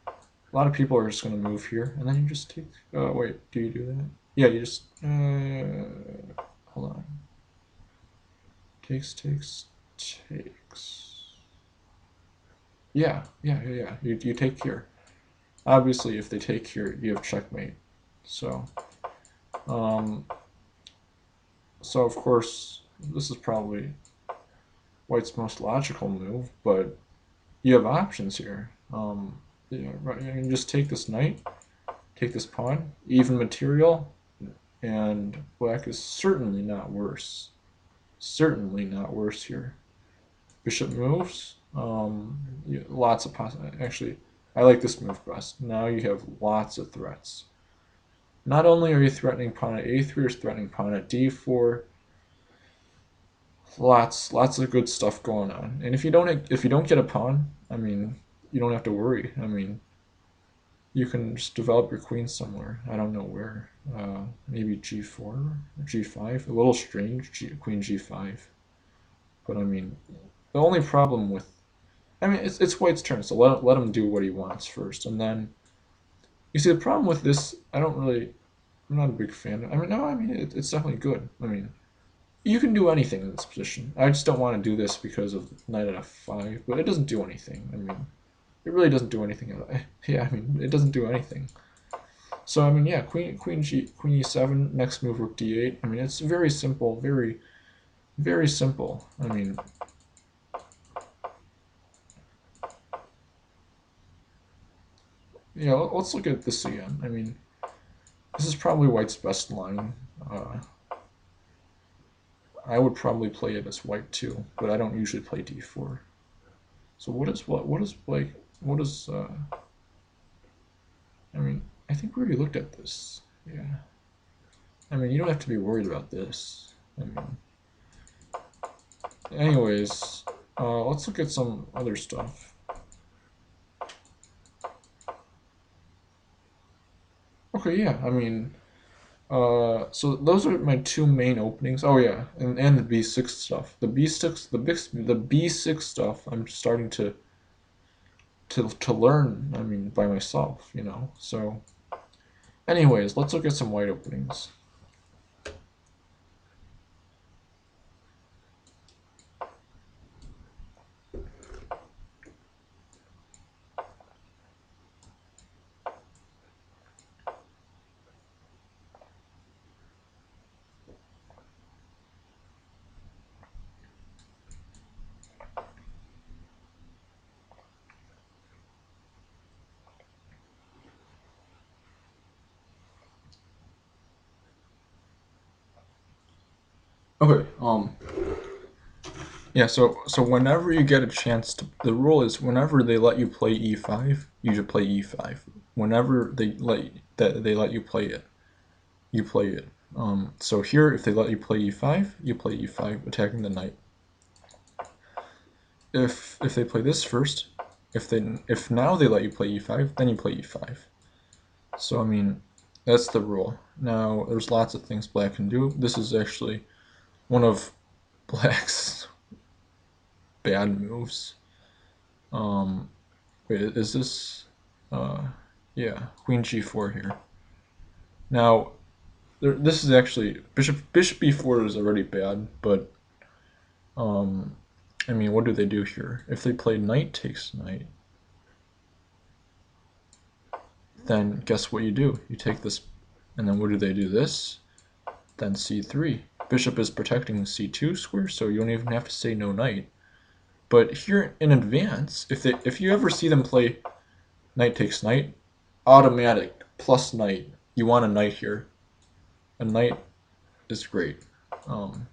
a lot of people are just going to move here, and then you just take. Wait, do you do that? Yeah, you just. Hold on. Takes. Yeah. You take here. Obviously, if they take here, you have checkmate. So of course, this is probably white's most logical move, but you have options here. You can just take this knight, take this pawn, even material, and black is certainly not worse. Certainly not worse here. Bishop moves. Lots of actually, I like this move best. Now you have lots of threats. Not only are you threatening pawn at a3, you're threatening pawn at d4. Lots of good stuff going on. And if you don't get a pawn, you don't have to worry. You can just develop your queen somewhere. I don't know where. Maybe g4 or g5. A little strange, queen g5. But the only problem with, it's white's turn, so let him do what he wants first, and then you see the problem with this. I'm not a big fan. It's definitely good. You can do anything in this position. I just don't want to do this because of knight at f5, but it doesn't do anything. It really doesn't do anything. Yeah, it doesn't do anything. So yeah, queen e7. Next move, rook d8. It's very simple, very, very simple. Yeah, let's look at this again. This is probably white's best line. I would probably play it as white too, but I don't usually play d4. So what is like? What is? I think we already looked at this. Yeah. You don't have to be worried about this. Anyways, let's look at some other stuff. Okay, yeah, so those are my two main openings. Oh yeah, and the b6 stuff. The b6 stuff I'm starting to learn, by myself, So Anyways, let's look at some white openings. Okay, yeah, so whenever you get a chance to, the rule is whenever they let you play e5, you should play e5. Whenever they let you play it, you play it. So here, if they let you play e5, you play e5, attacking the knight. If they play this first, if now they let you play e5, then you play e5. So I mean, that's the rule. Now there's lots of things black can do. This is actually one of black's bad moves. Um, Wait, is this? Yeah, Queen G4 here. Now, this is actually Bishop B4 is already bad, but um, I mean, what do they do here? If they play Knight takes Knight, then guess what you do? You take this, and then what do they do? This, then C3. Bishop is protecting the C2 square, so you don't even have to say no Knight. But here in advance, if you ever see them play Knight takes Knight, automatic plus Knight. You want a Knight here. A Knight is great. Um,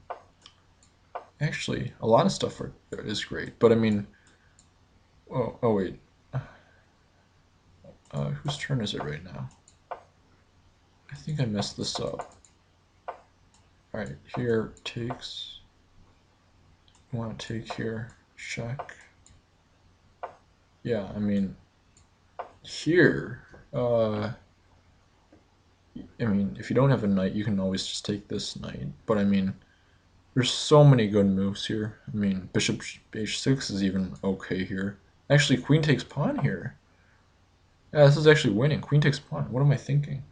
Actually, a lot of stuff is great, but I mean, oh wait, whose turn is it right now? I think I messed this up. All right, here takes. You want to take here, check. Yeah, I mean, here. I mean, if you don't have a knight, you can always just take this knight. But I mean, there's so many good moves here. I mean, bishop h6 is even okay here. Actually, queen takes pawn here. Yeah, this is actually winning. Queen takes pawn. What am I thinking?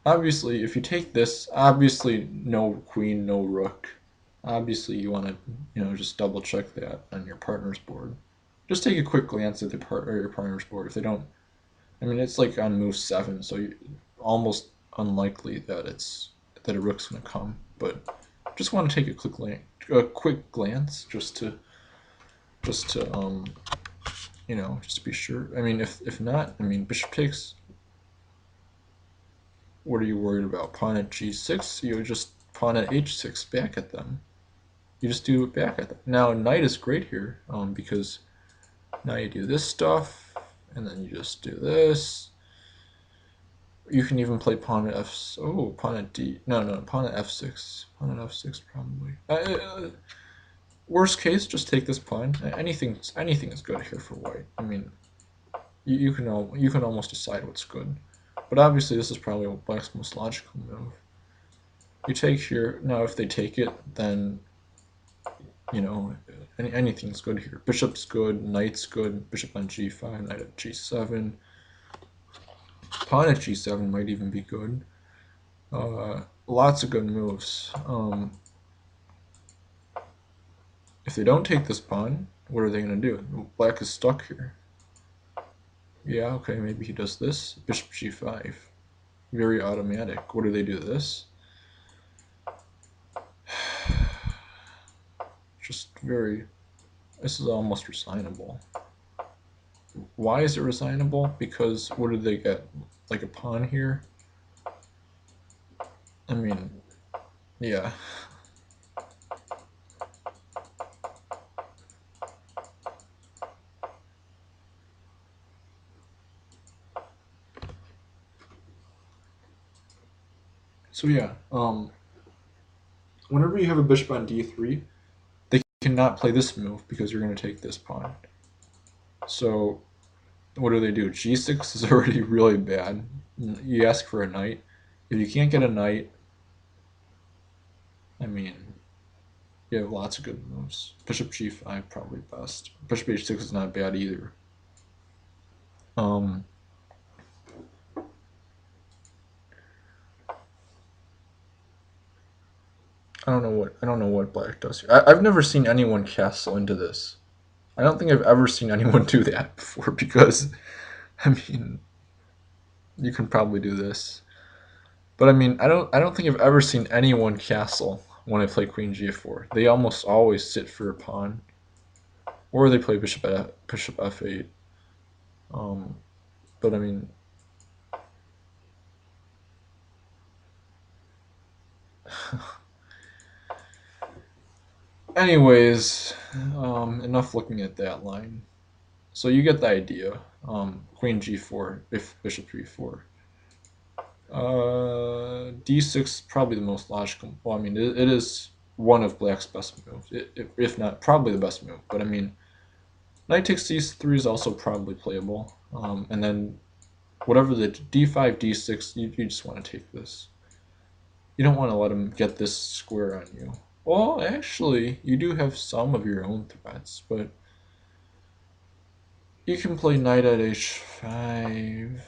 Obviously, if you take this, obviously no queen, no rook. Obviously, you want to, just double check that on your partner's board. Just take a quick glance at your partner's board. If they don't, I mean, it's like on move 7, so almost unlikely that a rook's gonna come. But just want to take a quick glance, just to just to be sure. I mean, if not, I mean, bishop takes. What are you worried about? Pawn at g6? You just pawn at h6 back at them. You just do it back at them. Now knight is great here because now you do this stuff, and then you just do this. You can even play pawn at f. Oh, pawn at d. No, pawn at f6. Pawn at f6 probably. Worst case, just take this pawn. Anything is good here for white. I mean, you can almost decide what's good. But obviously, this is probably black's most logical move. You take here. Now, if they take it, then anything's good here. Bishop's good, knight's good. Bishop on g5, knight at g7. Pawn at g7 might even be good. Lots of good moves. If they don't take this pawn, what are they going to do? Black is stuck here. Yeah, okay, maybe he does this. Bishop g5. Very automatic. What do they do? This? Just very... This is almost resignable. Why is it resignable? Because what did they get? Like a pawn here? I mean, yeah. So yeah, whenever you have a bishop on d3, they cannot play this move because you're going to take this pawn. So what do? G6 is already really bad. You ask for a knight. If you can't get a knight, I mean, you have lots of good moves. Bishop g5 probably best. Bishop h6 is not bad either. Um, I don't know what black does here. I've never seen anyone castle into this. I don't think I've ever seen anyone do that before because, I mean, you can probably do this, but I mean, I don't think I've ever seen anyone castle when I play Queen G4. They almost always sit for a pawn, or they play Bishop F8. Um, but I mean, anyways, enough looking at that line. So you get the idea. Queen G4, if Bishop G4. D6 probably the most logical. Well, I mean, it is one of Black's best moves, if not probably the best move. But I mean, Knight takes D3 is also probably playable. And then whatever the D5, D6, you just want to take this. You don't want to let him get this square on you. Well, actually, you do have some of your own threats, but you can play Knight at H5.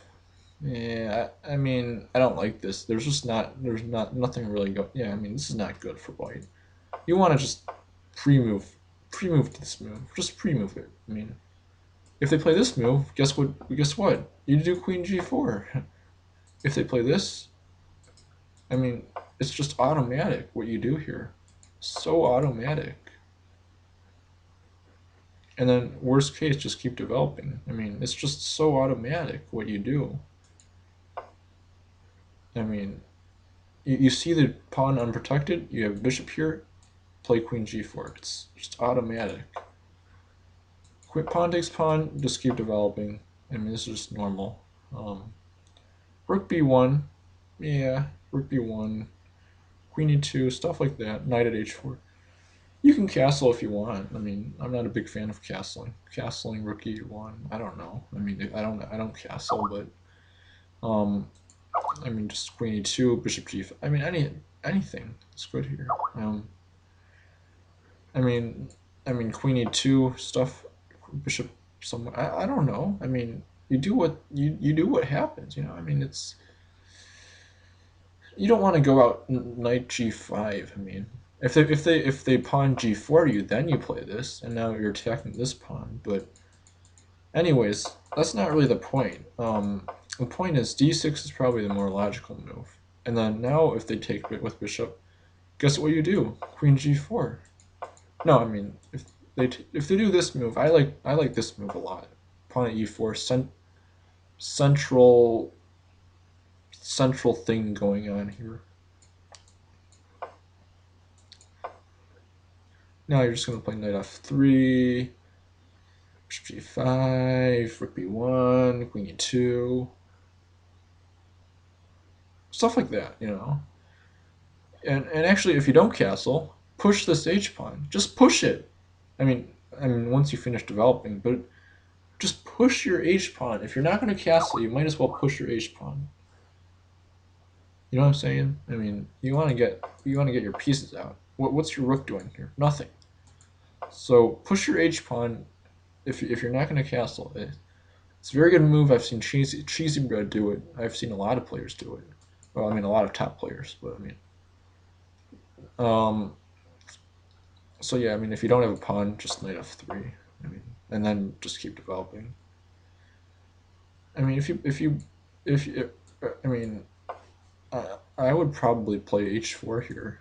Yeah, I mean, I don't like this. There's not nothing really go. Yeah, I mean, this is not good for white. You want to just pre-move, pre-move to this move. Just pre-move it. I mean, if they play this move, guess what? Guess what? You do Queen G4. If they play this, I mean, it's just automatic what you do here. So automatic. And then worst case, just keep developing. I mean, it's just so automatic what you do. I mean, you see the pawn unprotected. You have bishop here. Play Queen G4. It's just automatic. Pawn takes pawn. Just keep developing. I mean, this is just normal. Rook B1. Yeah, Rook B1. Queen E2. Stuff like that. Knight at H4. You can castle if you want. I mean, I'm not a big fan of castling. Castling Rook E1. I don't know. I mean, I don't castle, but I mean, just Queen E2, Bishop G5. I mean, anything is good here. I mean, Queen E2 stuff, Bishop somewhere. I don't know. I mean, you do what happens. You know. I mean, it's you don't want to go out Knight G5. I mean, if they pawn G4 you, then you play this, and now you're attacking this pawn. But anyways, that's not really the point. The point is D6 is probably the more logical move. And then now if they take it with bishop, guess what you do? Queen G4. No, I mean if they do this move, I like this move a lot. Pawn at E4, central thing going on here. Now you're just gonna play Knight F3, Bishop G5, Rook B1, Queen E2, stuff like that, you know. And actually, if you don't castle, push this H pawn. Just push it. I mean, once you finish developing, but just push your H pawn. If you're not going to castle, you might as well push your H pawn. You know what I'm saying? I mean, you want to get your pieces out. What's your rook doing here? Nothing. So push your H pawn. If you're not going to castle, it's a very good move. I've seen Cheesy Bread do it. I've seen a lot of players do it. Well, I mean, a lot of top players, but I mean, um, so yeah, I mean, if you don't have a pawn, just Knight F3. I mean, and then just keep developing. I mean, if you, I mean, I would probably play H4 here.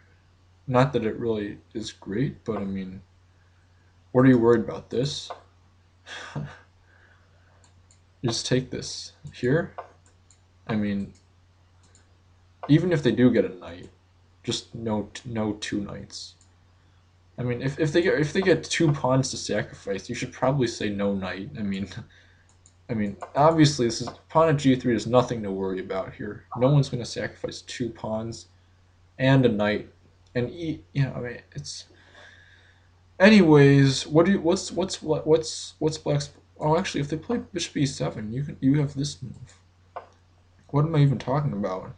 Not that it really is great, but I mean, what are you worried about? This? You just take this here. I mean, even if they do get a knight, just no two knights. I mean, if they get two pawns to sacrifice, you should probably say no knight. I mean, obviously, this is pawn at G3 is nothing to worry about here. No one's going to sacrifice two pawns and a knight, and you know, I mean, it's. Anyways, what's Black's? Oh, actually, if they play Bishop E7, you have this move. What am I even talking about?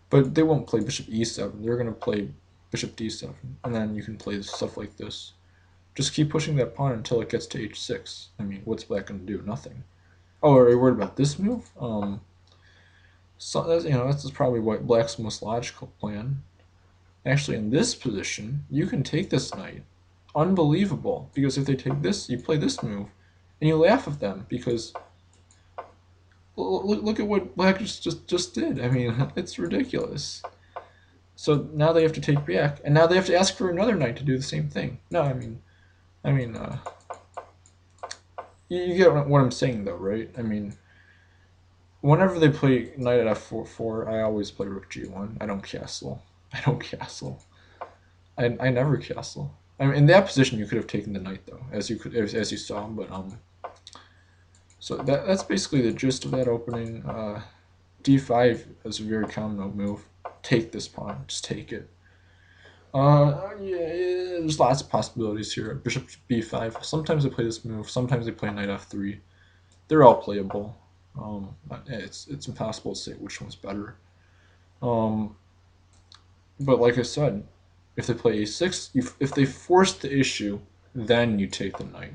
But they won't play Bishop E7. They're gonna play Bishop D7, and then you can play stuff like this. Just keep pushing that pawn until it gets to H6. I mean, what's Black gonna do? Nothing. Oh, are you worried about this move? So that's, that's probably what Black's most logical plan. Actually, in this position, you can take this knight. Unbelievable, because if they take this, you play this move, and you laugh at them because look at what Black just did. I mean, it's ridiculous. So now they have to take back, and now they have to ask for another knight to do the same thing. No, I mean, you get what I'm saying though, right? I mean, whenever they play knight at f4, I always play rook g1. I don't castle. I don't castle. I never castle. I mean, in that position, you could have taken the knight though, as you saw. But so that's basically the gist of that opening. D5 is a very common move. Take this pawn. Just take it. Yeah, there's lots of possibilities here. Bishop b5. Sometimes they play this move. Sometimes they play knight f3. They're all playable. It's impossible to say which one's better. Um, but like I said, if they play a6, if they force the issue, then you take the knight.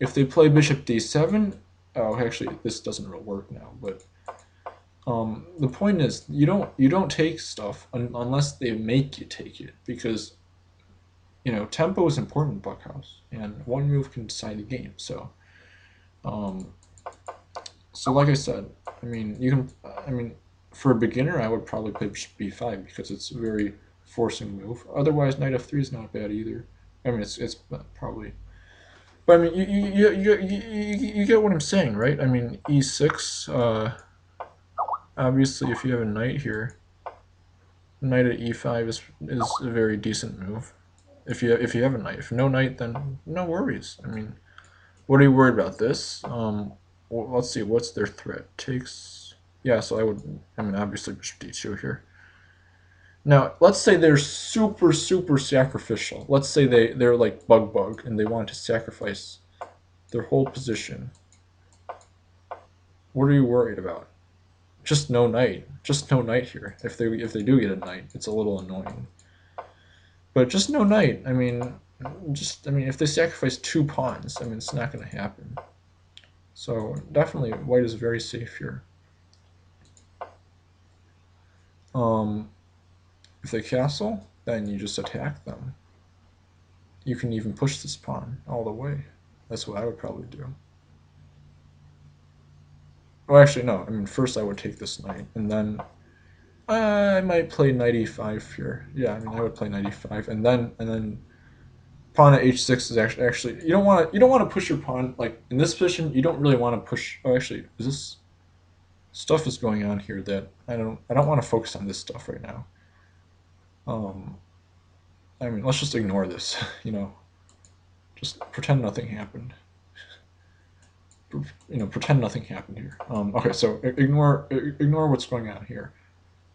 If they play bishop d7, oh, actually, this doesn't really work now. But the point is, you don't take stuff unless they make you take it, because tempo is important in Buckhouse, and one move can decide the game. Um, so like I said, I mean, you can, I mean, for a beginner, I would probably play bishop b5 because it's a very forcing move. Otherwise, knight f3 is not bad either. I mean, it's probably, but I mean, you get what I'm saying, right? I mean, e6. Obviously, if you have a knight here, knight at e5 is a very decent move. If you have a knight, if no knight, then no worries. I mean, what are you worried about this? Well, let's see, what's their threat? Takes, yeah. So I mean, obviously bishop d2 here. Now, let's say they're super sacrificial. Let's say they're like bug and they want to sacrifice their whole position. What are you worried about? Just no knight. Just no knight here. If they do get a knight, it's a little annoying. But just no knight. I mean, if they sacrifice 2 pawns, I mean, it's not going to happen. So definitely, white is very safe here. Um, if they castle, then you just attack them. You can even push this pawn all the way. That's what I would probably do. Oh, actually, no. I mean, first I would take this knight, and then I might play knight e5 here. Yeah, I mean, I would play knight e5, and then pawn at h6 is actually you don't want to push your pawn like in this position. You don't really want to push. Oh, actually, is this stuff is going on here that I don't want to focus on this stuff right now. Um, I mean, let's just ignore this. Just pretend nothing happened. Pretend nothing happened here. Okay, so ignore what's going on here.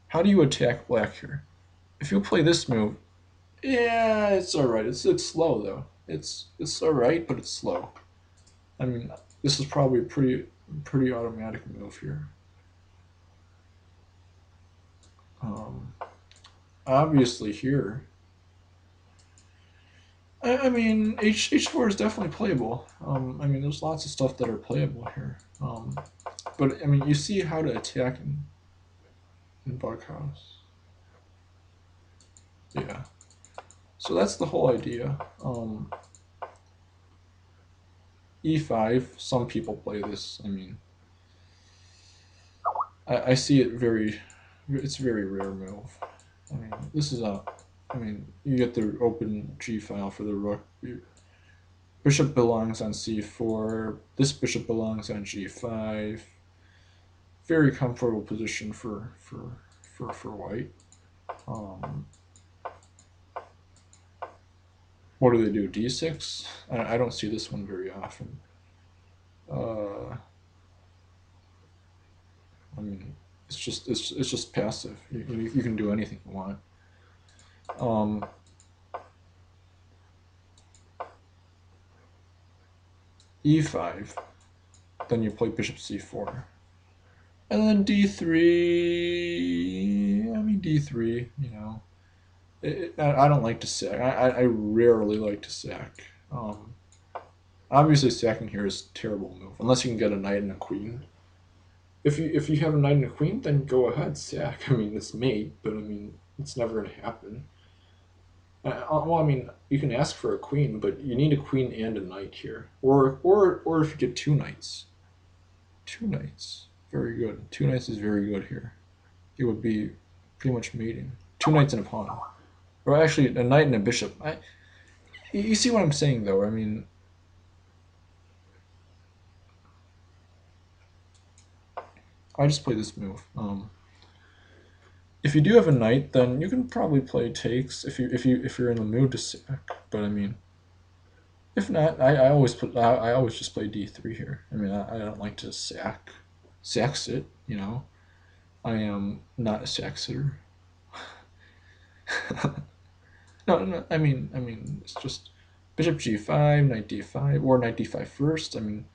How do you attack black here? If you play this move, yeah, it's all right. It's slow though. It's all right, but it's slow. I mean, this is probably a pretty automatic move here. Um, Obviously here, I mean, h4 is definitely playable. I mean, there's lots of stuff that are playable here. But I mean, you see how to attack in Bughouse. Yeah. So that's the whole idea. E5. Some people play this. I mean, I see it very. It's a very rare move. I mean, this is a. I mean, you get the open G file for the rook. Bishop belongs on c4. This bishop belongs on g5. Very comfortable position for white. Um, what do they do? D6? I don't see this one very often. I mean, it's just passive. You can do anything you want. Um, E5. Then you play bishop c4. And then d3. I mean, d3. I don't like to sack. I rarely like to sack. Obviously, sacking here is a terrible move, unless you can get a knight and a queen. If you have a knight and a queen, then go ahead, sack. I mean, it's mate, but I mean, it's never gonna happen. Well, I mean, you can ask for a queen, but you need a queen and a knight here, or if you get two knights, two knights, very good. Two knights is very good here. It would be pretty much mating. Two knights and a pawn, or actually a knight and a bishop. You see what I'm saying, though? I mean, I just play this move. If you do have a knight, then you can probably play takes if you're in the mood to sack. But I mean, if not, I always just play d3 here. I mean, I don't like to sack sit. I am not a sack sitter. No, I mean, it's just bishop g5, knight d5, or knight d5 first. I mean,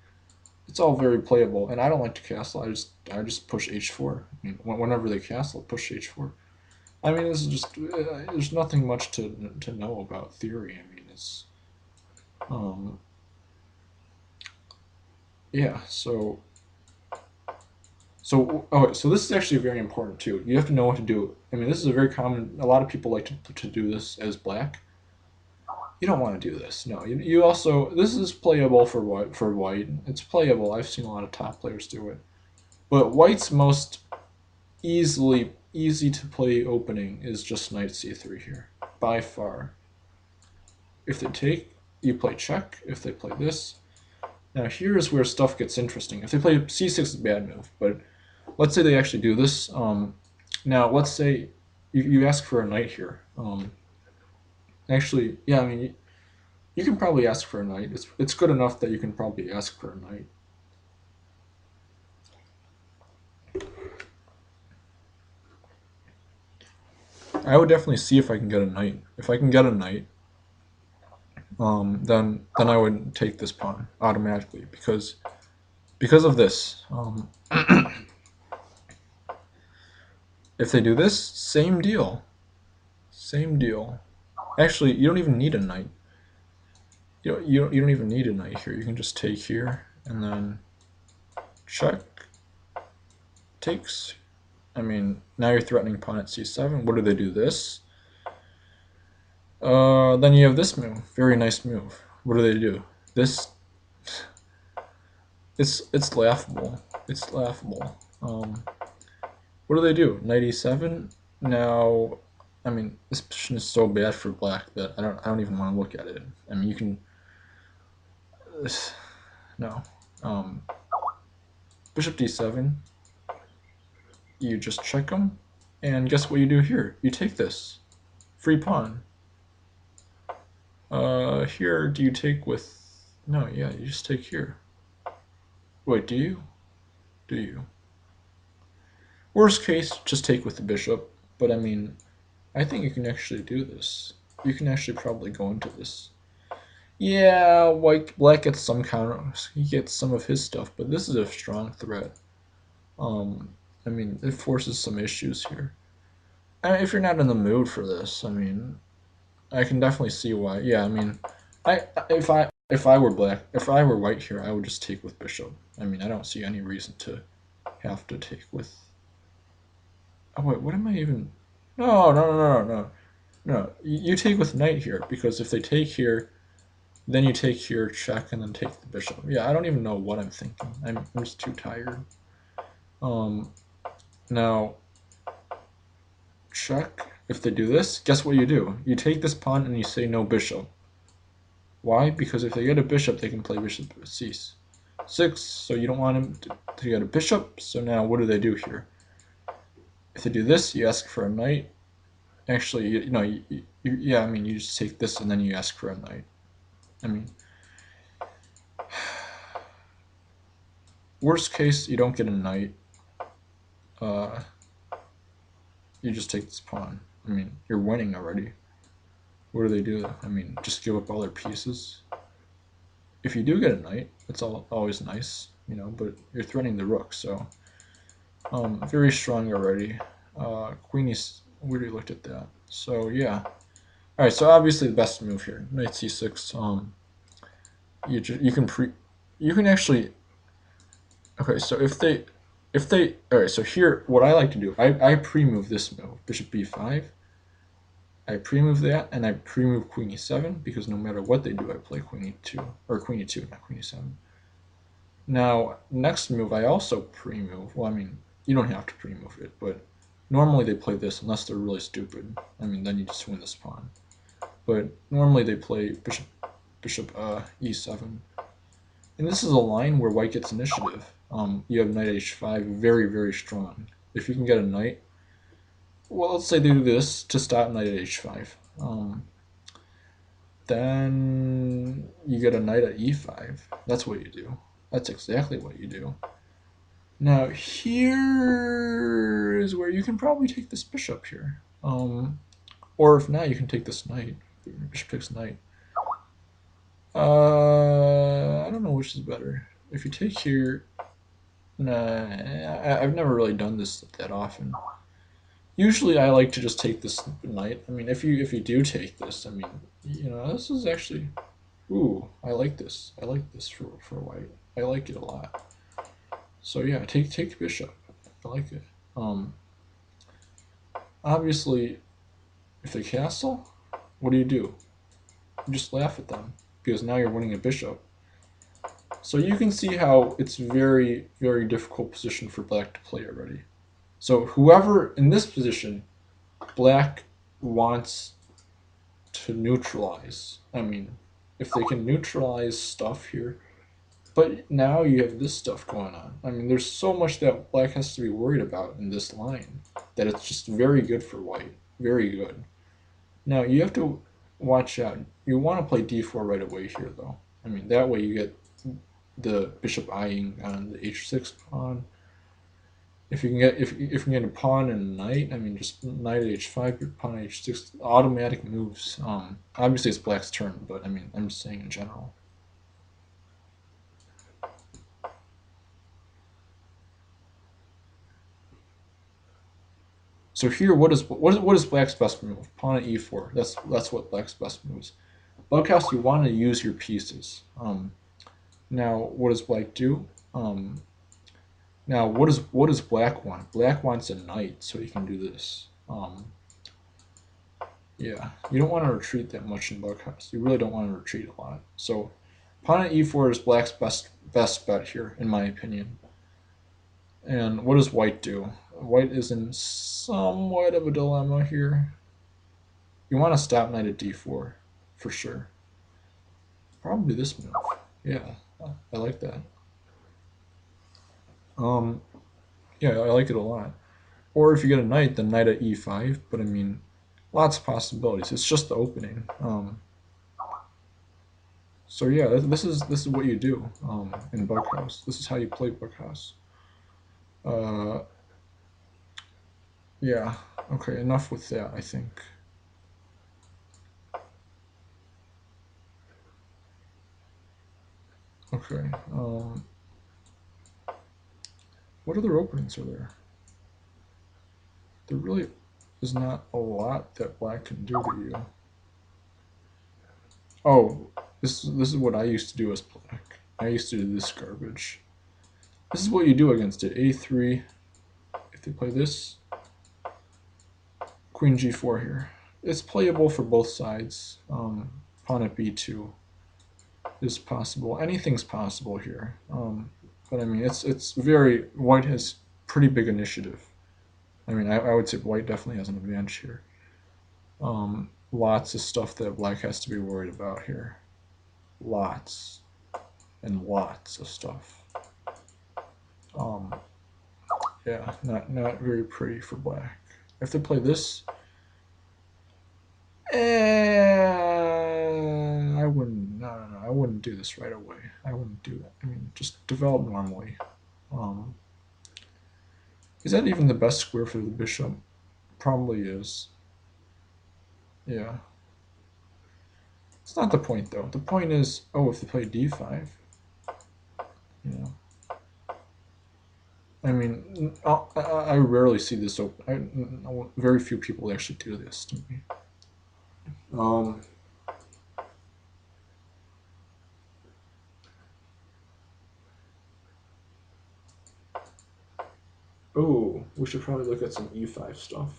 it's all very playable, and I don't like to castle. I just push h4. I mean, whenever they castle, push h4. I mean, this is just there's nothing much to know about theory. I mean, it's um yeah. So this is actually very important too. You have to know what to do. I mean, this is a very common. A lot of people like to do this as black. You don't want to do this. No, you also this is playable for white. For white, it's playable. I've seen a lot of top players do it. But white's most easy to play opening is just knight c3 here by far. If they take, you play check. If they play this, now here's where stuff gets interesting. If they play c6, is a bad move, but let's say they actually do this. Now let's say you ask for a knight here. Actually, yeah, I mean you can probably ask for a knight. It's good enough that you can probably ask for a knight. I would definitely see if I can get a knight. If I can get a knight, then I would take this pawn automatically because of this. If they do this, same deal, same deal. Actually, you don't even need a knight. You don't even need a knight here. You can just take here and then check takes. I mean, now you're threatening pawn at c7. What do they do? This. Then you have this move. Very nice move. What do they do? This. It's laughable. It's laughable. What do they do? Knight e7. Now, I mean, this position is so bad for black that I don't even want to look at it. I mean, you can. No. Bishop d7. You just check them, and guess what you do here? You take this. Free pawn. Here, do you take with... No, yeah, you just take here. Wait, do you? Do you? Worst case, just take with the bishop, but I mean, I think you can actually do this. You can actually probably go into this. Yeah, black gets some counters. He gets some of his stuff, but this is a strong threat. I mean, it forces some issues here. If you're not in the mood for this, I mean, I can definitely see why. Yeah, I mean, if I were black, if I were white here, I would just take with bishop. I mean, I don't see any reason to have to take with. Oh wait, what am I even? No. You take with knight here because if they take here, then you take here, check, and then take the bishop. Yeah, I don't even know what I'm thinking. I'm just too tired. Now, check. If they do this, guess what you do? You take this pawn and you say no bishop. Why? Because if they get a bishop, they can play bishop c6. So you don't want him to get a bishop. So now what do they do here? If they do this, you ask for a knight. Actually, yeah, I mean, you just take this and then you ask for a knight. I mean, worst case, you don't get a knight. You just take this pawn. I mean, you're winning already. What do they do? I mean, just give up all their pieces. If you do get a knight, it's always nice, but you're threatening the rook, so very strong already. Queen is, we already looked at that. So yeah. Alright, so obviously the best move here, knight c6. you can actually. Okay, so if they all right, so here what I like to do, I pre-move this move, bishop b5. I pre-move that, and I pre-move queen e7 because no matter what they do, I play queen e2 or queen e2, not queen e7. Now, next move, I also pre-move. Well, I mean, you don't have to pre-move it, but normally they play this unless they're really stupid. I mean, then you just win this pawn. But normally they play bishop e7, and this is a line where white gets initiative. You have knight h5, very very strong. If you can get a knight, well, let's say they do this to stop knight at h5. Then you get a knight at e5. That's what you do. That's exactly what you do. Now here is where you can probably take this bishop here. Or if not, you can take this knight. Bishop takes knight. I don't know which is better. If you take here, nah, I've never really done this that often. Usually, I like to just take this knight. I mean, if you do take this, I mean, this is actually, ooh, I like this. I like this for white. I like it a lot. So yeah, take bishop. I like it. Obviously, if they castle, what do? You just laugh at them because now you're winning a bishop. So you can see how it's very, very difficult position for black to play already. So whoever in this position, black wants to neutralize. I mean, if they can neutralize stuff here, but now you have this stuff going on. I mean, there's so much that black has to be worried about in this line that it's just very good for white. Very good. Now, you have to watch out. You want to play d4 right away here, though. I mean, that way you get the bishop eyeing on the h6 pawn. If you can get a pawn and a knight, I mean, just knight at h5, pawn at h6, automatic moves. Obviously, it's black's turn, but I mean, I'm just saying in general. So here, what is black's best move? Pawn at e4. That's what black's best moves. Bughouse, you want to use your pieces. Now, what does black do? Now, what does black want? Black wants a knight, so he can do this. Yeah, you don't want to retreat that much in Bughouse. You really don't want to retreat a lot. So, pawn at e4 is black's best bet here, in my opinion. And what does white do? White is in somewhat of a dilemma here. You want to stop knight at d4, for sure. Probably this move. Yeah, I like that. Yeah, I like it a lot. Or if you get a knight, then knight at e5. But I mean, lots of possibilities. It's just the opening. So yeah, this is what you do in Bughouse. This is how you play Bughouse. Yeah. Okay. Enough with that, I think. Okay. What other openings are there? There really is not a lot that black can do to you. Oh, this is what I used to do as black. I used to do this garbage. This is what you do against it. A3. If they play this, queen g4 here. It's playable for both sides. Pawn at b2 is possible. Anything's possible here. But I mean, it's very, white has pretty big initiative. I mean, I would say white definitely has an advantage here. Lots of stuff that black has to be worried about here. Lots and lots of stuff. Yeah, not very pretty for black. If they play this, I wouldn't. No, I wouldn't do this right away. I wouldn't do that. I mean, just develop normally. Is that even the best square for the bishop? Probably is. Yeah. It's not the point though. The point is, oh, if they play d5, I mean, I rarely see this open. Very few people actually do this to me. Oh, we should probably look at some e5 stuff.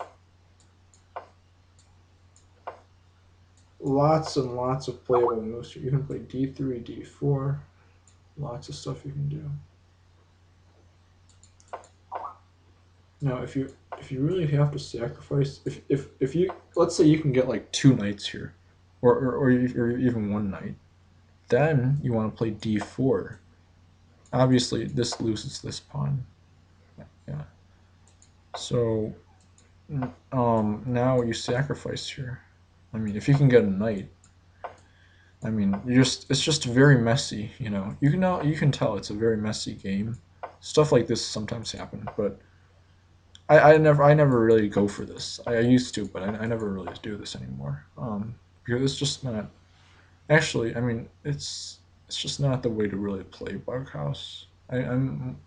Lots and lots of playable moves here. You can play d3, d4. Lots of stuff you can do. Now, if you really have to sacrifice, if you, let's say you can get like 2 knights here, or even 1 knight, then you want to play d4. Obviously, this loses this pawn. Yeah. So, now you sacrifice here. I mean, if you can get a knight, I mean, it's just very messy. You can tell it's a very messy game. Stuff like this sometimes happen, but I never really go for this. I used to, but I never really do this anymore. Because it's just not. Actually, I mean, it's just not the way to really play Bughouse. I don't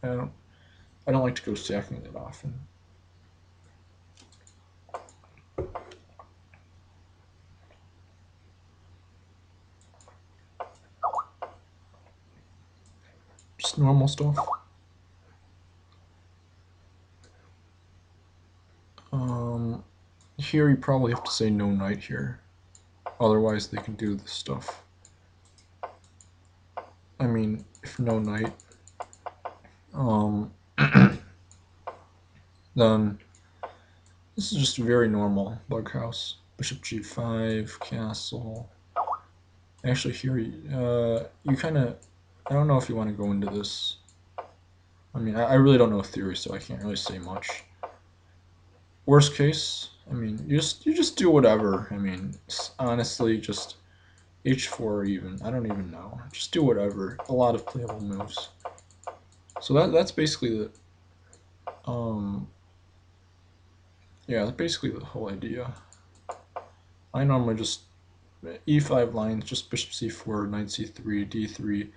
like to go sacking that often. Just normal stuff. Here you probably have to say no knight here. Otherwise they can do this stuff. I mean, if no knight, then this is just very normal Bughouse. Bishop g5, castle. Actually, here you kind of, I don't know if you want to go into this. I mean, I really don't know theory, so I can't really say much. Worst case, I mean, you just do whatever. I mean, honestly, just h4 even. I don't even know. Just do whatever. A lot of playable moves. So that's basically the yeah, that's basically the whole idea. I normally just e5 lines, just bishop c4, knight c3, d3,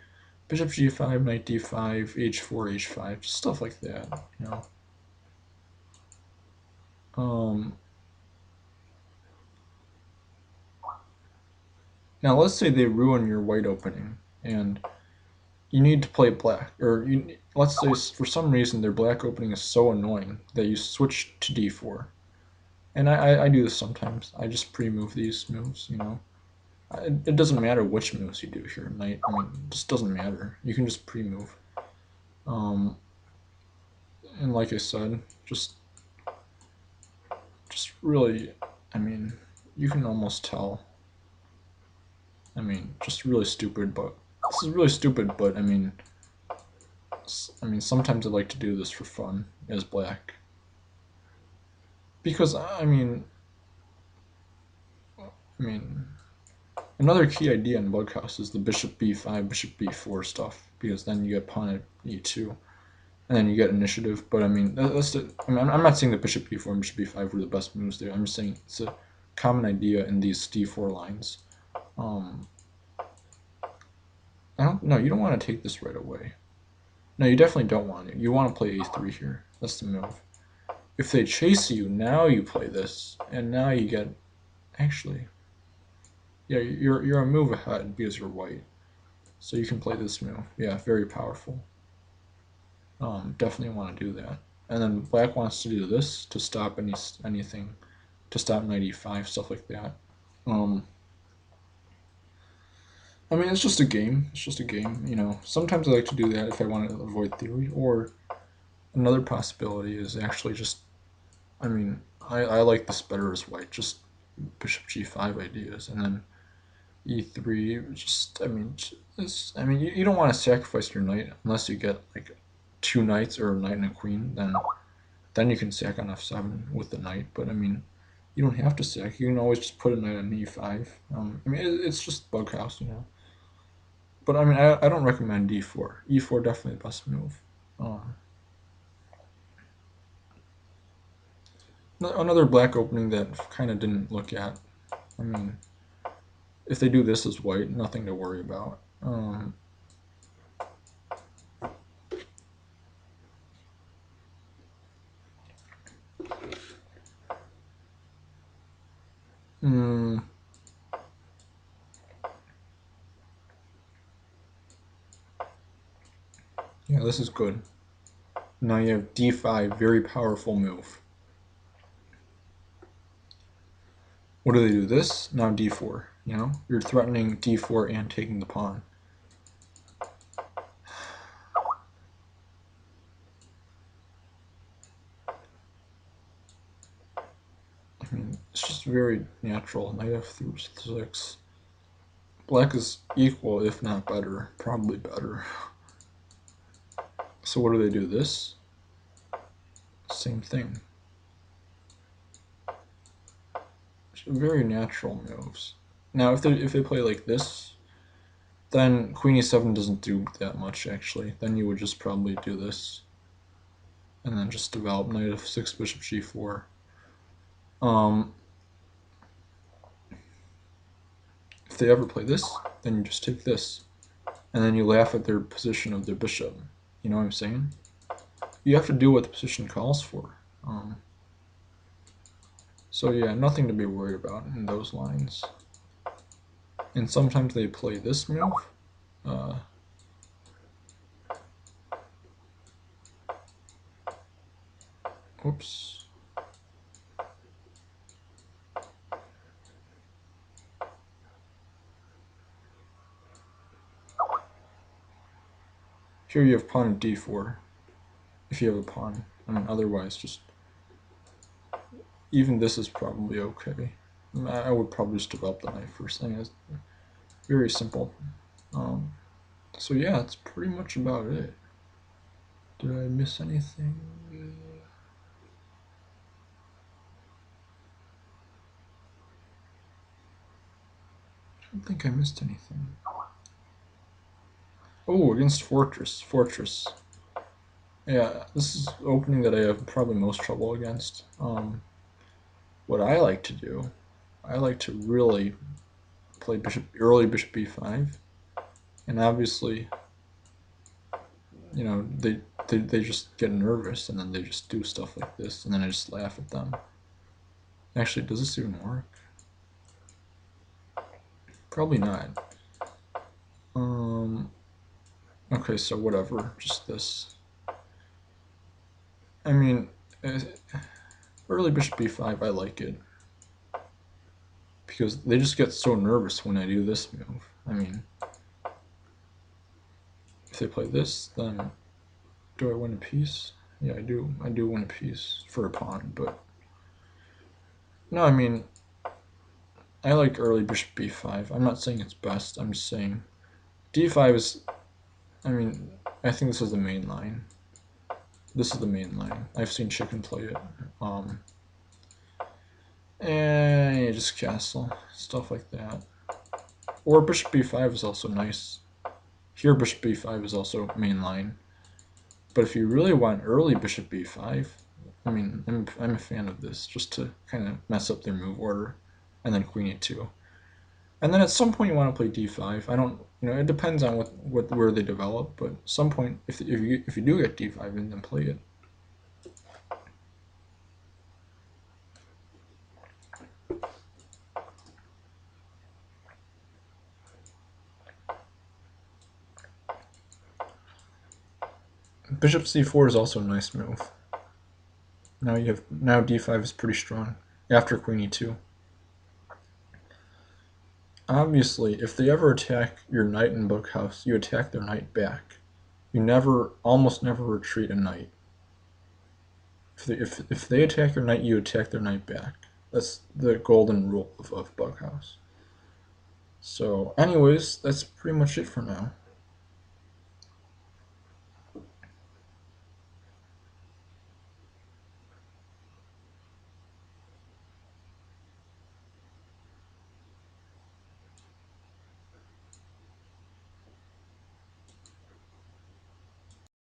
bishop g5, knight d5, h4, h5, just stuff like that, you know. Now let's say they ruin your white opening, and you need to play black, or let's say for some reason their black opening is so annoying that you switch to d4. And I do this sometimes. I just pre-move these moves, you know. It doesn't matter which moves you do here. Knight, I mean, it just doesn't matter. You can just pre-move. And like I said, just really, I mean, you can almost tell. I mean, just really stupid, but this is really stupid, but I mean, sometimes I like to do this for fun as black. Because another key idea in Bughouse is the bishop b5, bishop b4 stuff, because then you get pawn at e2, and then you get initiative. But I mean, I'm not saying that bishop b4 and bishop b5 were the best moves there. I'm just saying it's a common idea in these d4 lines. No, you don't want to take this right away. No, you definitely don't want to. You want to play a3 here. That's the move. If they chase you, now you play this, and now you get, actually, yeah, you're a move ahead because you're white, so you can play this move. Yeah, very powerful. Definitely want to do that. And then black wants to do this to stop anything, to stop knight e5, stuff like that. I mean, it's just a game. It's just a game, you know. Sometimes I like to do that if I want to avoid theory. Or another possibility is actually just, I mean, I like this better as white. Just bishop g5 ideas, and then e3. Just, you don't want to sacrifice your knight unless you get like 2 knights or a knight and a queen. Then you can sack on f7 with the knight. But I mean, you don't have to sack. You can always just put a knight on e5. I mean, it's just Bughouse, you know. But I mean, I don't recommend d4. e4 definitely the best move. Another black opening that kind of didn't look at. I mean, if they do this as white, nothing to worry about. Yeah, this is good. Now you have d5, very powerful move. What do they do? This? Now d4. You know, you're threatening d4 and taking the pawn. I mean, it's just very natural. Knight f6. Black is equal, if not better. Probably better. So what do they do? This? Same thing. Very natural moves. Now, if they play like this, then queen e7 doesn't do that much, actually. Then you would just probably do this. And then just develop knight f6, bishop g4. If they ever play this, then you just take this. And then you laugh at their position of their bishop. You know what I'm saying? You have to do what the position calls for. So yeah, nothing to be worried about in those lines. And sometimes they play this move. Oops. Here you have pawn d4, if you have a pawn. I mean, otherwise, just even this is probably okay. I would probably just develop the knight first. I mean, it's very simple. So yeah, that's pretty much about it. Did I miss anything? I don't think I missed anything. Oh, against Fortress. Fortress. Yeah, this is opening that I have probably most trouble against. What I like to do, I like to really play early bishop b5, and obviously, you know, they just get nervous and then they just do stuff like this, and then I just laugh at them. Actually, does this even work? Probably not. Okay, so whatever, just this. I mean, early bishop b5, I like it. Because they just get so nervous when I do this move. I mean, if they play this, then do I win a piece? Yeah, I do. I do win a piece for a pawn, but no, I mean, I like early bishop b5. I'm not saying it's best. I'm just saying d5 is. I mean, I think this is the main line. This is the main line. I've seen Chicken play it. And yeah, just castle stuff like that. Or bishop b5 is also nice. Here, bishop b5 is also main line. But if you really want early bishop b5, I mean, I'm a fan of this, just to kind of mess up their move order, and then queen e2. And then at some point you want to play d5. I don't, you know, it depends on where they develop, but at some point, if you do get d5, then play it. Bishop c4 is also a nice move. Now d5 is pretty strong after queen e2. Obviously, if they ever attack your knight in book house, you attack their knight back. You almost never retreat a knight. If they attack your knight, you attack their knight back. That's the golden rule of bug house. So anyways, that's pretty much it for now.